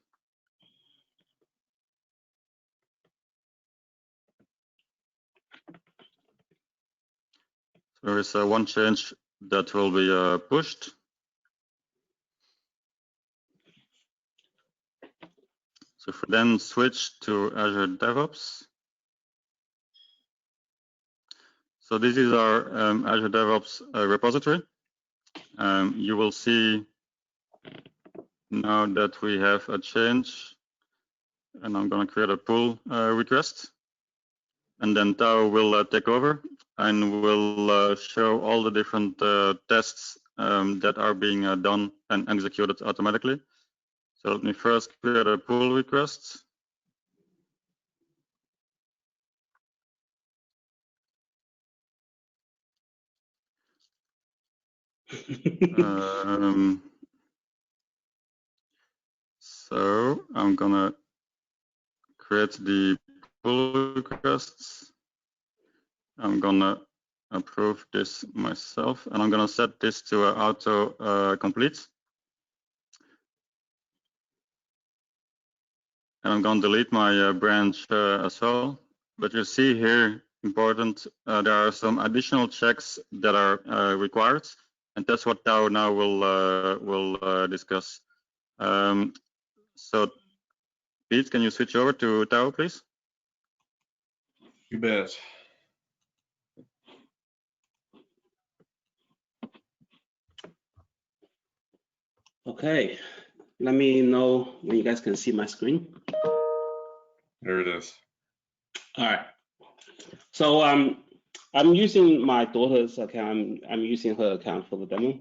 So there is one change that will be pushed. So if we then switch to Azure DevOps. So this is our Azure DevOps repository. You will see now that we have a change, and I'm going to create a pull request, and then Tao will take over and will show all the different tests that are being done and executed automatically. So let me first create a pull request. So I'm gonna create the pull requests. I'm gonna approve this myself, and I'm gonna set this to auto complete. And I'm gonna delete my branch as well. But you see here, important, there are some additional checks that are required, and that's what Tao now will discuss. So Pete, can you switch over to Tao, please? You bet. Okay, let me know when you guys can see my screen. There it is. All right. So I'm using my daughter's account. I'm using her account for the demo.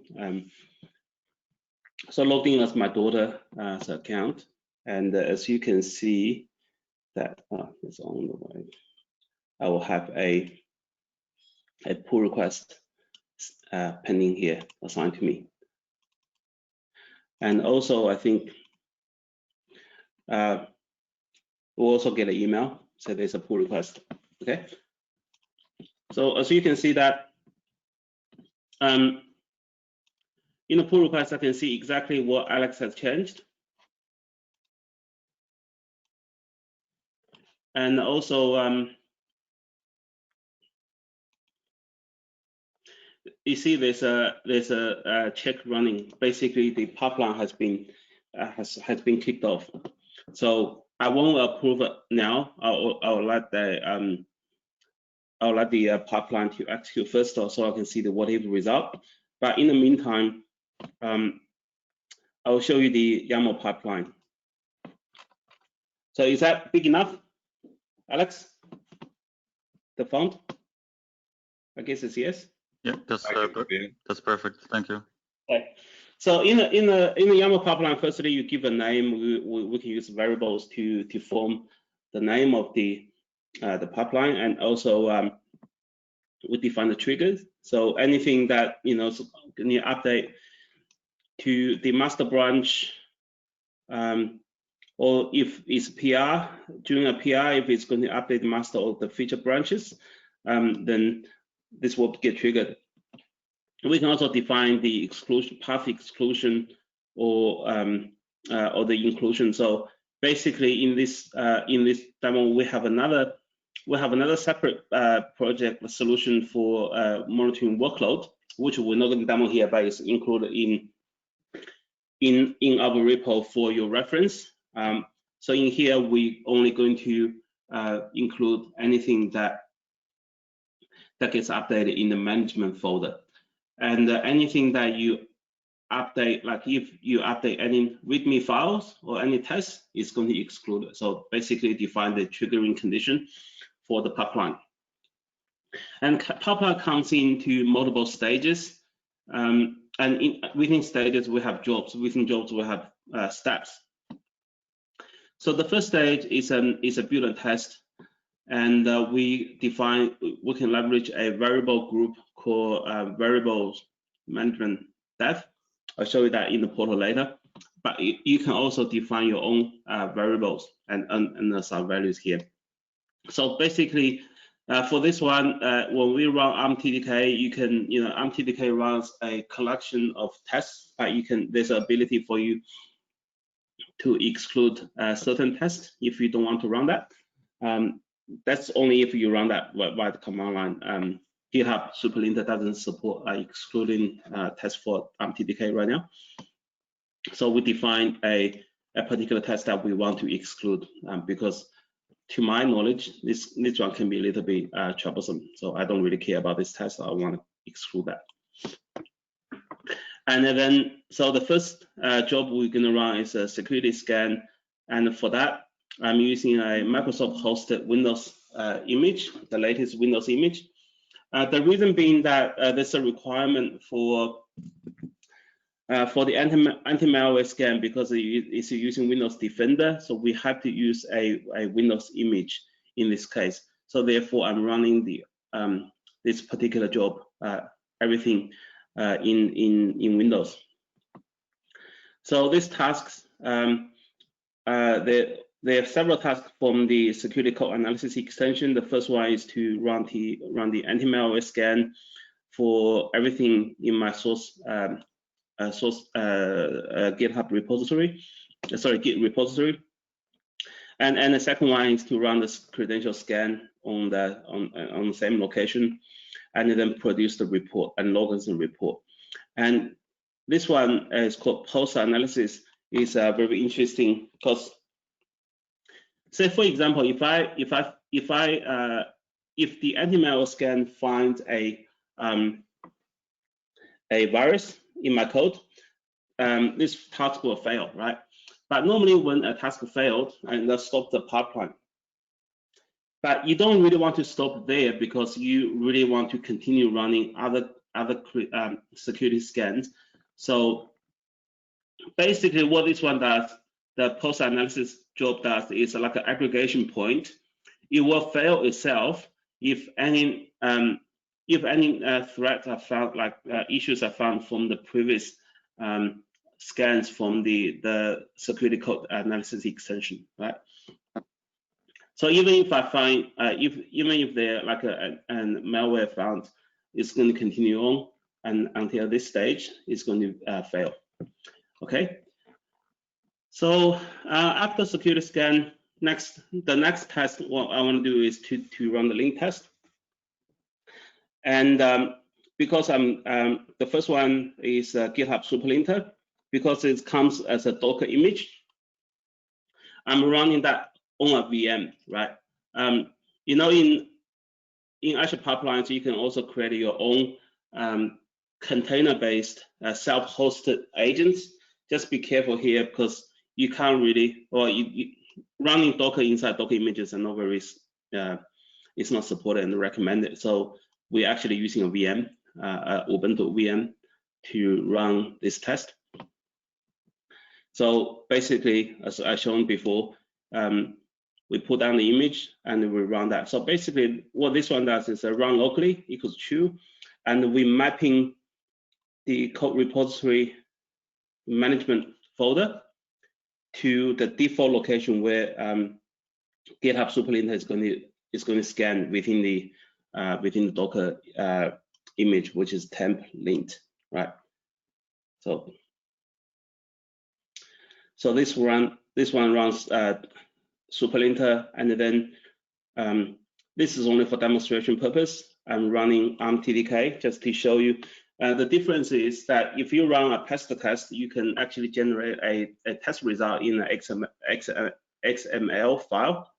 So logging as my daughter's account, and as you can see, that it's on the way. I will have a pull request pending here assigned to me. And also, I think we'll also get an email. So there's a pull request. Okay. So as you can see that in the pull request, I can see exactly what Alex has changed. And also, you see there's a check running. Basically, the pipeline has been kicked off. So I won't approve it now. I'll let the pipeline to execute first, so I can see the whatever result. But in the meantime, I'll show you the YAML pipeline. So is that big enough, Alex? The font? I guess it's yes. Yeah, that's perfect. Thank you. Okay. So in the YAML pipeline, firstly you give a name. We can use variables to form the name of the pipeline, and also we define the triggers. So anything that you need update to the master branch, or if it's PR, during a PR, if it's going to update the master or the feature branches, then this will get triggered. We can also define the exclusion, path exclusion, or the inclusion. So basically, in this demo, we have another separate project solution for monitoring workload, which we're not going to demo here, but it's included in our repo for your reference. So in here, we only going to include anything that gets updated in the management folder, and anything that you update, like if you update any README files or any tests, is going to exclude it. So basically, define the triggering condition for the pipeline. And pipeline comes into multiple stages, and within stages we have jobs. Within jobs we have steps. So the first stage is a build and test, and we can leverage a variable group called variables management dev. I'll show you that in the portal later. But you can also define your own variables and assign values here. So basically, for this one, when we run ARM-TDK, you can, ARM-TDK runs a collection of tests, but there's an ability for you to exclude certain tests if you don't want to run that. That's only if you run that by the command line. GitHub Superlinter doesn't support excluding tests for ARM-TDK right now. So we define a particular test that we want to exclude because, to my knowledge, this one can be a little bit troublesome. So I don't really care about this test. I want to exclude that. And then, so the first job we're going to run is a security scan. And for that, I'm using a Microsoft hosted Windows image, the latest Windows image. The reason being that there's a requirement for the anti-malware scan because it's using Windows Defender. So we have to use a Windows image in this case. So therefore, I'm running the this particular job, everything in Windows. So these tasks, there are several tasks from the security code analysis extension. The first one is to run the anti-malware scan for everything in my source GitHub repository, Git repository, and the second one is to run the credential scan on the same location, and then produce the report and logins and report. And this one is called post analysis. Is very interesting because, say for example, if the anti-malware scan finds a virus in my code, this task will fail, right? But normally when a task failed, and that stops the pipeline. But you don't really want to stop there because you really want to continue running other security scans. So basically what this one does, the post-analysis job does, is like an aggregation point. It will fail itself if any threats are found, like issues are found from the previous scans from the security code analysis extension, right? So even if I find, even if there like a malware found, it's going to continue on, and until this stage, it's going to fail. Okay. So after security scan, the next test what I want to do is to run the link test. And because the first one is GitHub Superlinter, because it comes as a Docker image. I'm running that on a VM, right? You know, in Azure pipelines, you can also create your own container-based self-hosted agents. Just be careful here, because you can't really, or running Docker inside Docker images and no worries, it's not supported and recommended. So we're actually using a VM, Ubuntu VM, to run this test. So basically, as I shown before, we put down the image and we run that. So basically, what this one does is run locally equals true, and we mapping the code repository management folder to the default location where GitHub Superlinter is going to scan within the Docker image, which is temp linked, right? So this one runs Superlinter, and then this is only for demonstration purpose. I'm running ARM-TDK just to show you. The difference is that if you run a pester test, you can actually generate a test result in an XML file,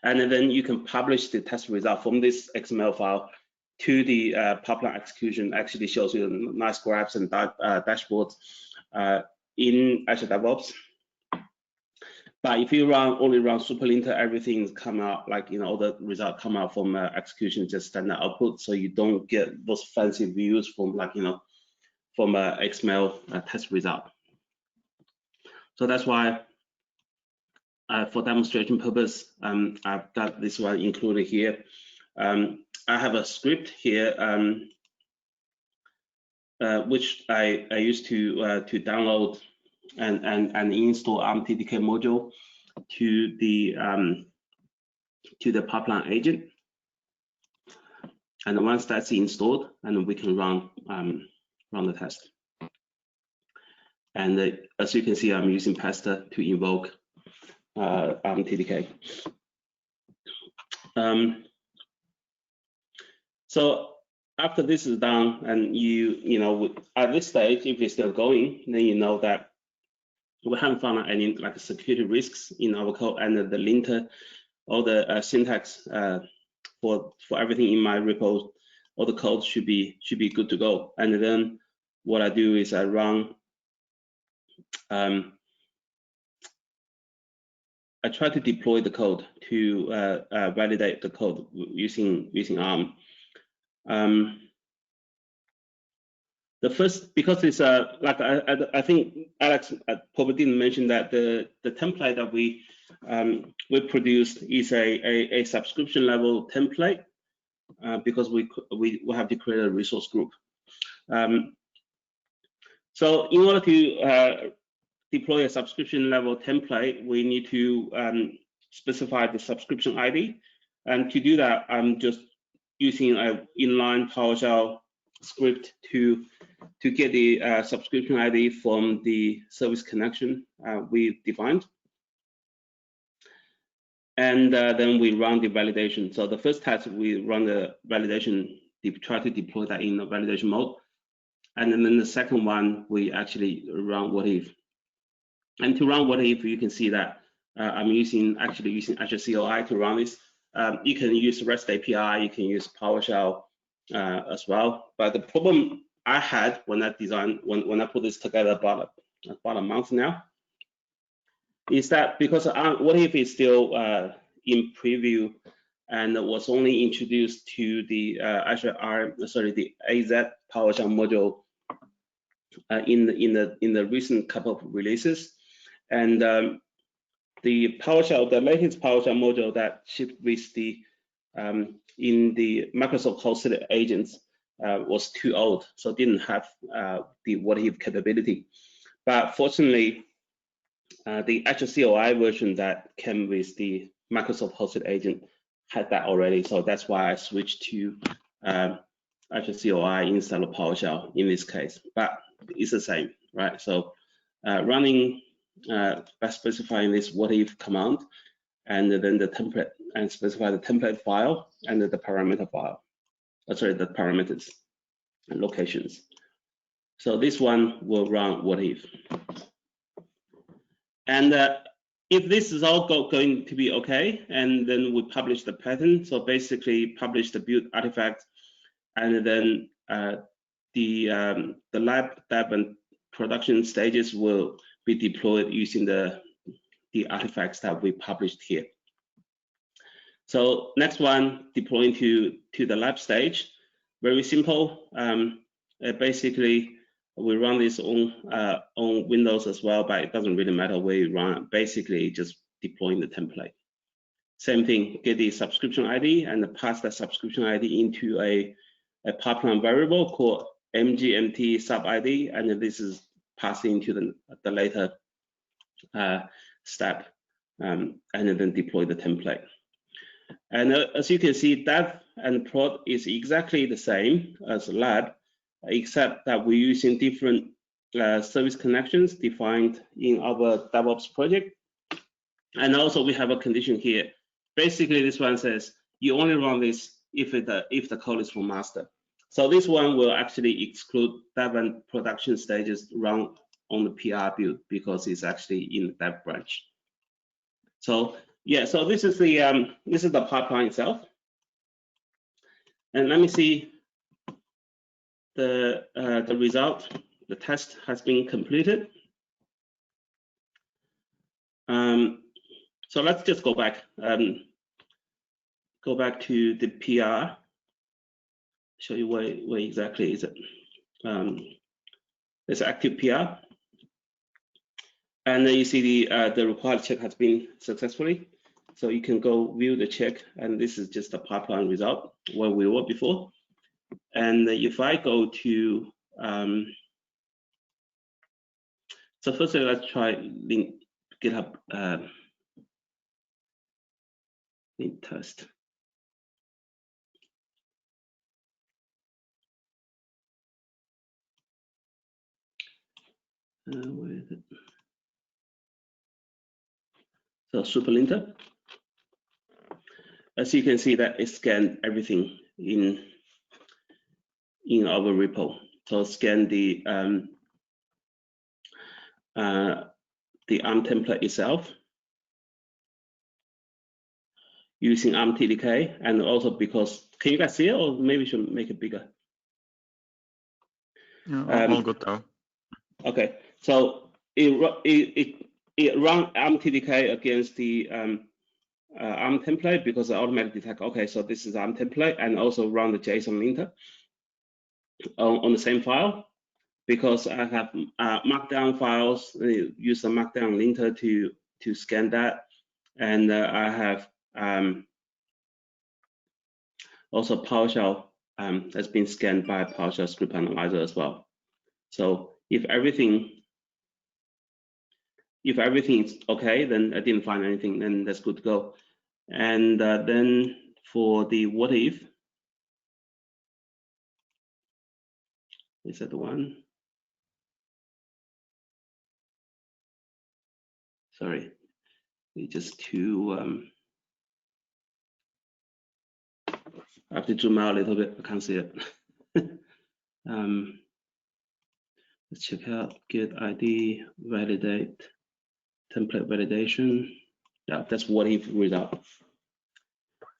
and then you can publish the test result from this XML file to the pipeline execution. Actually shows you nice graphs and dashboards in Azure DevOps. But if you only run Superlinter, everything come out like, all the results come out from execution, just standard output. So you don't get those fancy views from from XML test result. So that's why for demonstration purpose, I've got this one included here. I have a script here, which I used to download and install ARM-TDK module to the pipeline agent. And once that's installed, and we can run the test. And as you can see, I'm using pester to invoke ARM-TDK. So after this is done, and at this stage, if it's still going, then you know that we haven't found any security risks in our code, and the linter, all the syntax for everything in my repo, all the code should be good to go. And then what I do is I run. I try to deploy the code to validate the code using ARM. The first, because it's I think Alex probably didn't mention that the template that we produced is a subscription level template, because we have to create a resource group. So in order to deploy a subscription level template, we need to specify the subscription ID, and to do that, I'm just using an inline PowerShell script to get the subscription ID from the service connection we defined. And then we run the validation. So the first test, we run the validation, try to deploy that in the validation mode. And then the second one, we actually run what if. And to run what if, you can see that I'm actually using Azure CLI to run this. You can use REST API, you can use PowerShell as well. But the problem I had when I put this together about a month now, is that because what if is still in preview and was only introduced to the the AZ PowerShell module in the recent couple of releases, and the latest PowerShell module that shipped with the in the Microsoft hosted agents was too old, so didn't have the what if capability. But fortunately, the Azure CLI version that came with the Microsoft hosted agent had that already. So that's why I switched to Azure CLI instead of PowerShell in this case. But it's the same, right? So running by specifying this what if command, and then the template, and specify the template file and the parameter file. The parameters. locations. So this one will run what if. And if this is all going to be okay, and then we publish the pattern, so basically publish the build artifact, and then the lab, dev, and production stages will be deployed using the artifacts that we published here. So next one, deploying to the lab stage, very simple. Basically, we run this on Windows as well, but it doesn't really matter where you run. Basically, just deploying the template. Same thing, get the subscription ID and pass that subscription ID into a pipeline variable called mgmt sub ID, and then this is passed into the later step, and then deploy the template. And as you can see, dev and prod is exactly the same as lab, except that we're using different service connections defined in our DevOps project. And also we have a condition here. Basically, this one says you only run this if the code is from master. So this one will actually exclude dev and production stages run on the PR build because it's actually in the dev branch. So yeah, so this is the pipeline itself. And let me see the result. The test has been completed. So let's just go back. Go back to the PR. Show you where exactly is it. There's active PR, and then you see the required check has been successfully. So you can go view the check, and this is just the pipeline result where we were before. And if I go to so firstly, let's try link GitHub link test. Where is it? So superlinter. As you can see, that it scanned everything in our repo. So scan the ARM template itself using ARM TDK, and also because, can you guys see it, or maybe we should make it bigger? Yeah, all good though. Okay, so it run ARM TDK against the ARM template because it automatically detect, okay, so this is ARM template, and also run the JSON linter on the same file because I have markdown files, use the markdown linter to scan that, and I have also PowerShell has been scanned by PowerShell script analyzer as well. So if everything is okay, then I didn't find anything, then that's good to go. And then for the what if, is that the one? Sorry, it's just too. I have to zoom out a little bit. I can't see it. Let's check out get ID, validate, template validation. Yeah, that's what if result.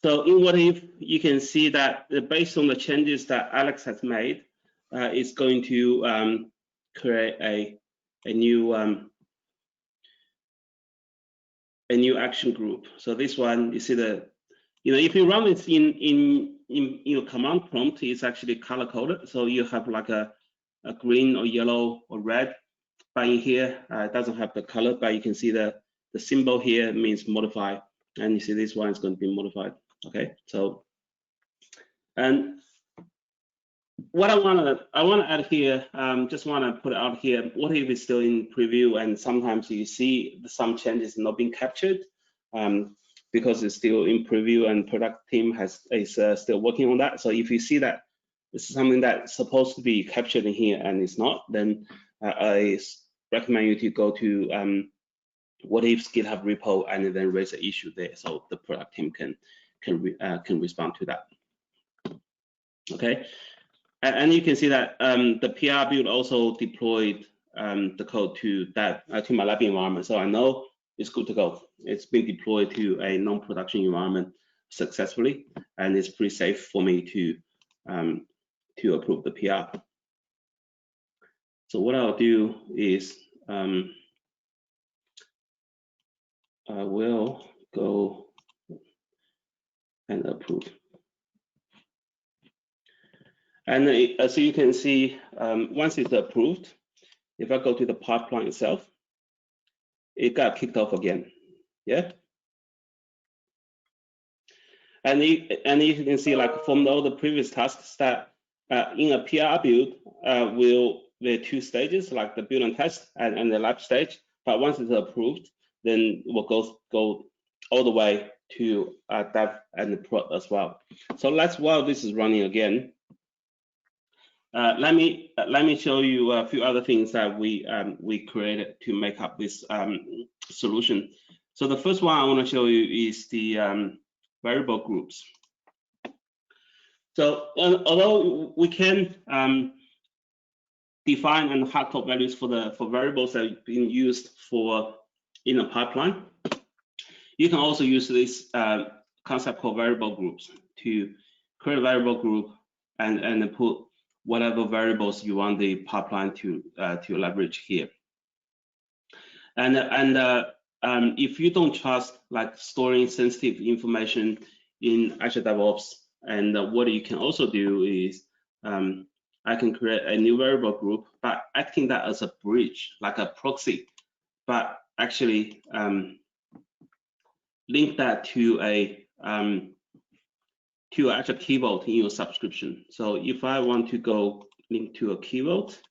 So in what if, you can see that based on the changes that Alex has made, it's going to create a new action group. So this one, you see if you run this in your command prompt, it's actually color coded. So you have like a green or yellow or red. But in here, it doesn't have the color, but you can see the symbol here means modify, and you see this one is going to be modified. Okay, so and what I want to add here, just want to put it out here. What if it's still in preview, and sometimes you see some changes not being captured because it's still in preview, and product team is still working on that. So if you see that this is something that's supposed to be captured in here and it's not, then I recommend you to go to what if's GitHub repo and then raise an issue there, so the product team can respond to that. Okay, And you can see that the PR build also deployed the code to my lab environment. So I know it's good to go. It's been deployed to a non-production environment successfully, and it's pretty safe for me to approve the PR. So what I'll do is I will go and approve. And so you can see, once it's approved, if I go to the pipeline itself, it got kicked off again. Yeah. And you can see, like, from all the previous tasks, that in a PR build, there are 2 stages, like the build and test and the lab stage. But once it's approved, then we'll go all the way to dev and prod as well. So while this is running again, let me show you a few other things that we created to make up this solution. So the first one I want to show you is the variable groups. So although we can define and hardcode values for variables that are being used in a pipeline, you can also use this concept called variable groups to create a variable group and put whatever variables you want the pipeline to leverage here. And if you don't trust, like, storing sensitive information in Azure DevOps, and what you can also do is I can create a new variable group, but acting that as a bridge, like a proxy, but actually link that to Azure Key Vault in your subscription. So if I want to go link to a Key Vault,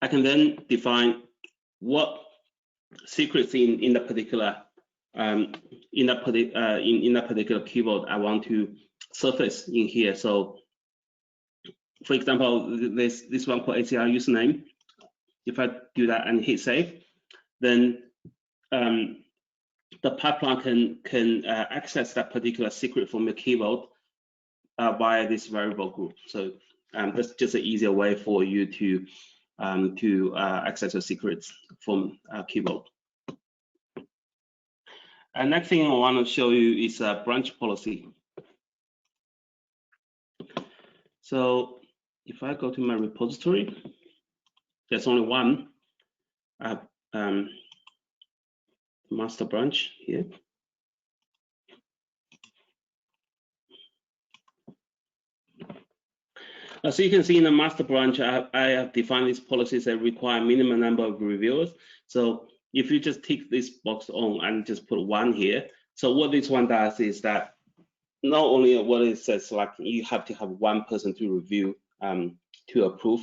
I can then define what secrets in that particular particular Key Vault I want to surface in here. So, for example, this one called ACR username. If I do that and hit save, then the pipeline can access that particular secret from the Key Vault via this variable group. So that's just an easier way for you to access your secrets from Key Vault. And next thing I want to show you is a branch policy. So if I go to my repository, there's only one master branch here. So you can see in the master branch, I have defined these policies that require a minimum number of reviewers. So if you just tick this box on and just put 1 here, so what this one does is that not only what it says, like, you have to have 1 person to review to approve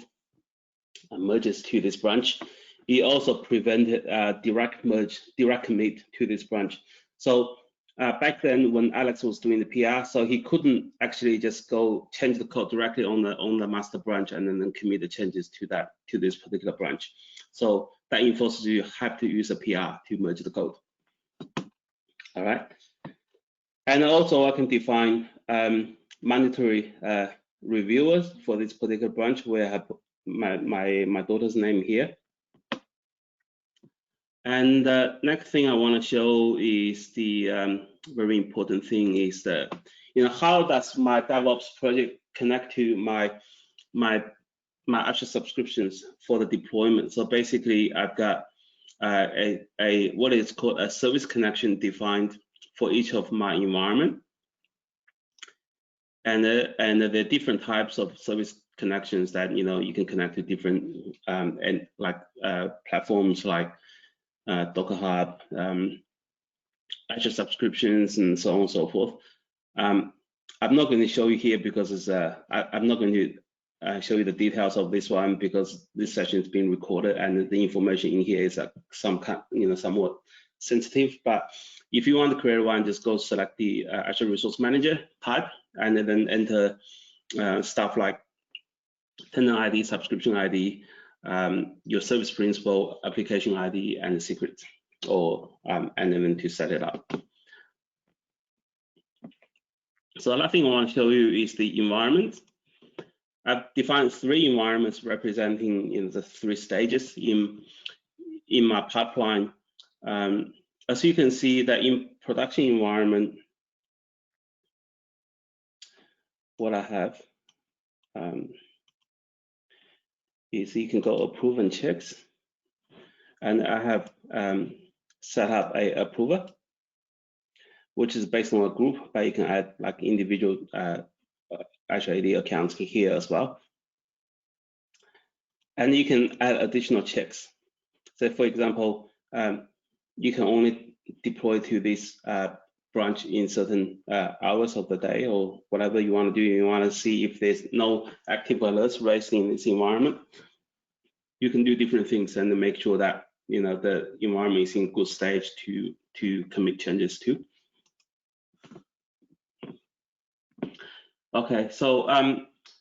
merges to this branch, it also prevented direct merge, direct commit to this branch. So back then when Alex was doing the PR, so he couldn't actually just go change the code directly on the master branch and then commit the changes to this particular branch. So that enforces you have to use a PR to merge the code. All right. And also I can define mandatory reviewers for this particular branch, where I have my daughter's name here. And the next thing I want to show is the very important thing is that, how does my DevOps project connect to my Azure subscriptions for the deployment? So basically, I've got what is called a service connection defined for each of my environment, and there are different types of service connections that you can connect to different and like platforms like Docker Hub, Azure subscriptions, and so on and so forth. I'm not going to show you here because I'm not going to show you the details of this one, because this session is being recorded and the information in here is somewhat sensitive. But if you want to create one, just go select the Azure Resource Manager type and then enter stuff like tenant ID, subscription ID, your service principal, application ID, and the secret, and then to set it up. So the last thing I want to show you is the environment. I've defined 3 environments representing the 3 stages in my pipeline. As you can see that in production environment, what I have is you can go approve and checks, and I have set up a approver, which is based on a group, but you can add like individual Azure AD accounts here as well. And you can add additional checks. So for example, you can only deploy to this branch in certain hours of the day or whatever you want to do. You want to see if there's no active alerts raised in this environment. You can do different things and make sure that the environment is in good stage to commit changes to. Okay, so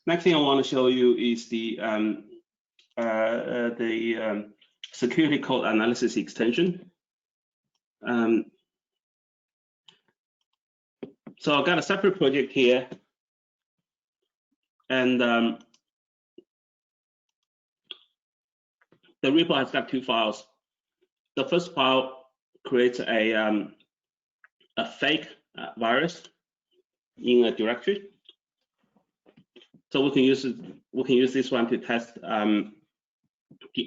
next thing I want to show you is the security code analysis extension. So I've got a separate project here, and the repo has got 2 files. The first file creates a fake virus in a directory. So we can use this one to test the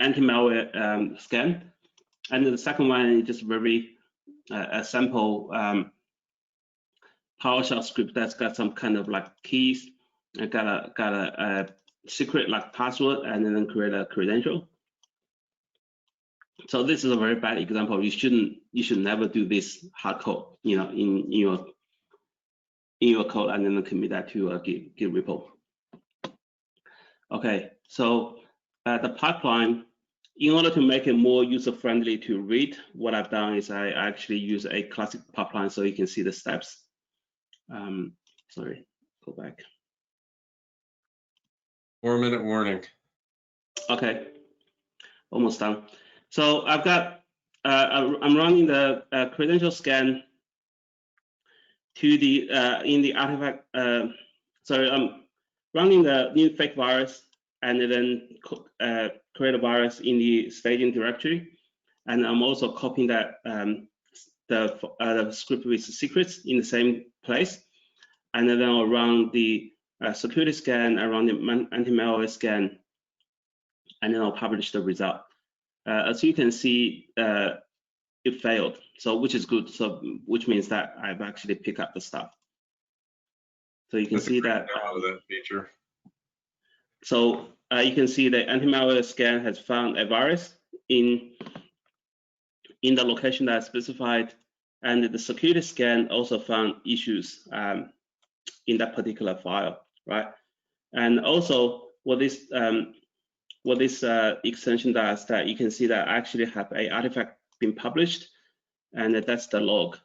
anti-malware scan, and the second one is just very a simple PowerShell script that's got some kind of like keys, and got a secret like password, and then create a credential. So this is a very bad example. You should never do this hard code, in your code, and then commit that to a Git repo. Okay, so the pipeline, in order to make it more user-friendly to read, what I've done is I actually use a classic pipeline so you can see the steps. Sorry, go back. 4-minute warning. Okay, almost done. So I've got, I'm running the credential scan to the, in the artifact, sorry, I'm running the new fake virus and then create a virus in the staging directory. And I'm also copying that the script with the secrets in the same place. And then I'll run the security scan, I run the anti-malware scan, and then I'll publish the result. As you can see, it failed, so which is good. So which means that I've actually picked up the stuff. So you can see that feature. So you can see the anti-malware scan has found a virus in the location that I specified, and the security scan also found issues in that particular file, right? And also what this extension does, that you can see that I actually have a artifact being published, and that's the log.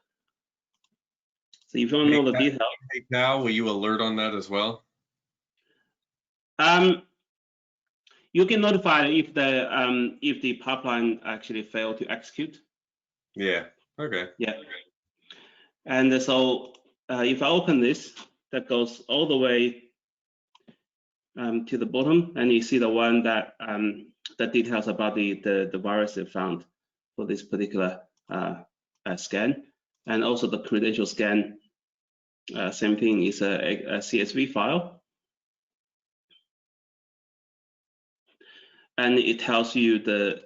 So if you want to know the detail, hey Cal, will you alert on that as well? You can notify if the pipeline actually failed to execute. Yeah. Okay. Yeah. And so if I open this, that goes all the way to the bottom, and you see the one that details about the virus they found for this particular scan, and also the credential scan. Same thing, is a CSV file, and it tells you the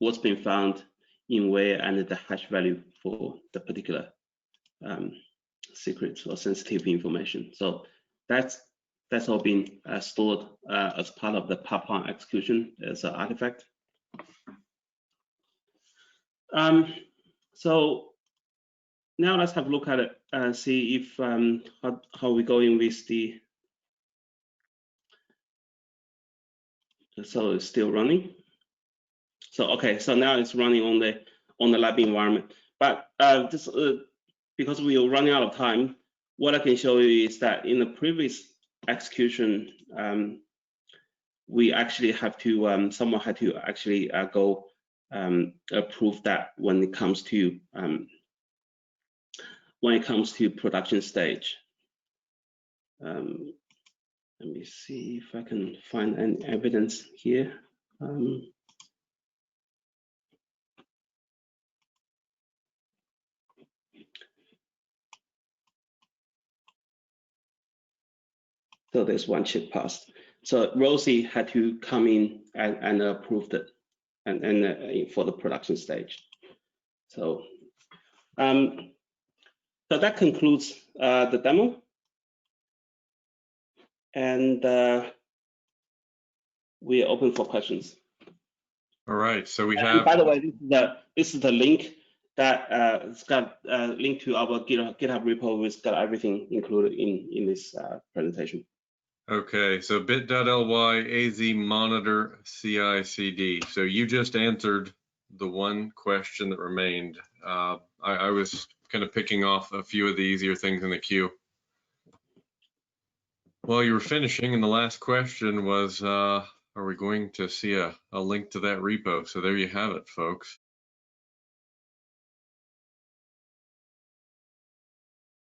what's been found in where and the hash value for the particular secrets or sensitive information. So that's all been stored as part of the pipeline execution as an artifact. So now let's have a look at it and see if how we're going with the. So it's still running. So okay, so now it's running on the lab environment. But just because we are running out of time, what I can show you is that in the previous execution, we actually have to someone had to actually go approve that when it comes to production stage. Let me see if I can find any evidence here. So there's one check passed. So Rosie had to come in and approve it, and for the production stage. So, so that concludes the demo, and we are open for questions. All right, so we And have. by the way, this is the link that it's got a link to our GitHub repo. It's got everything included in this presentation. Okay, so bit.ly AZ monitor CI/CD. So you just answered the one question that remained. I was kind of picking off a few of the easier things in the queue. Well, you were finishing, and the last question was, are we going to see a link to that repo? So there you have it, folks.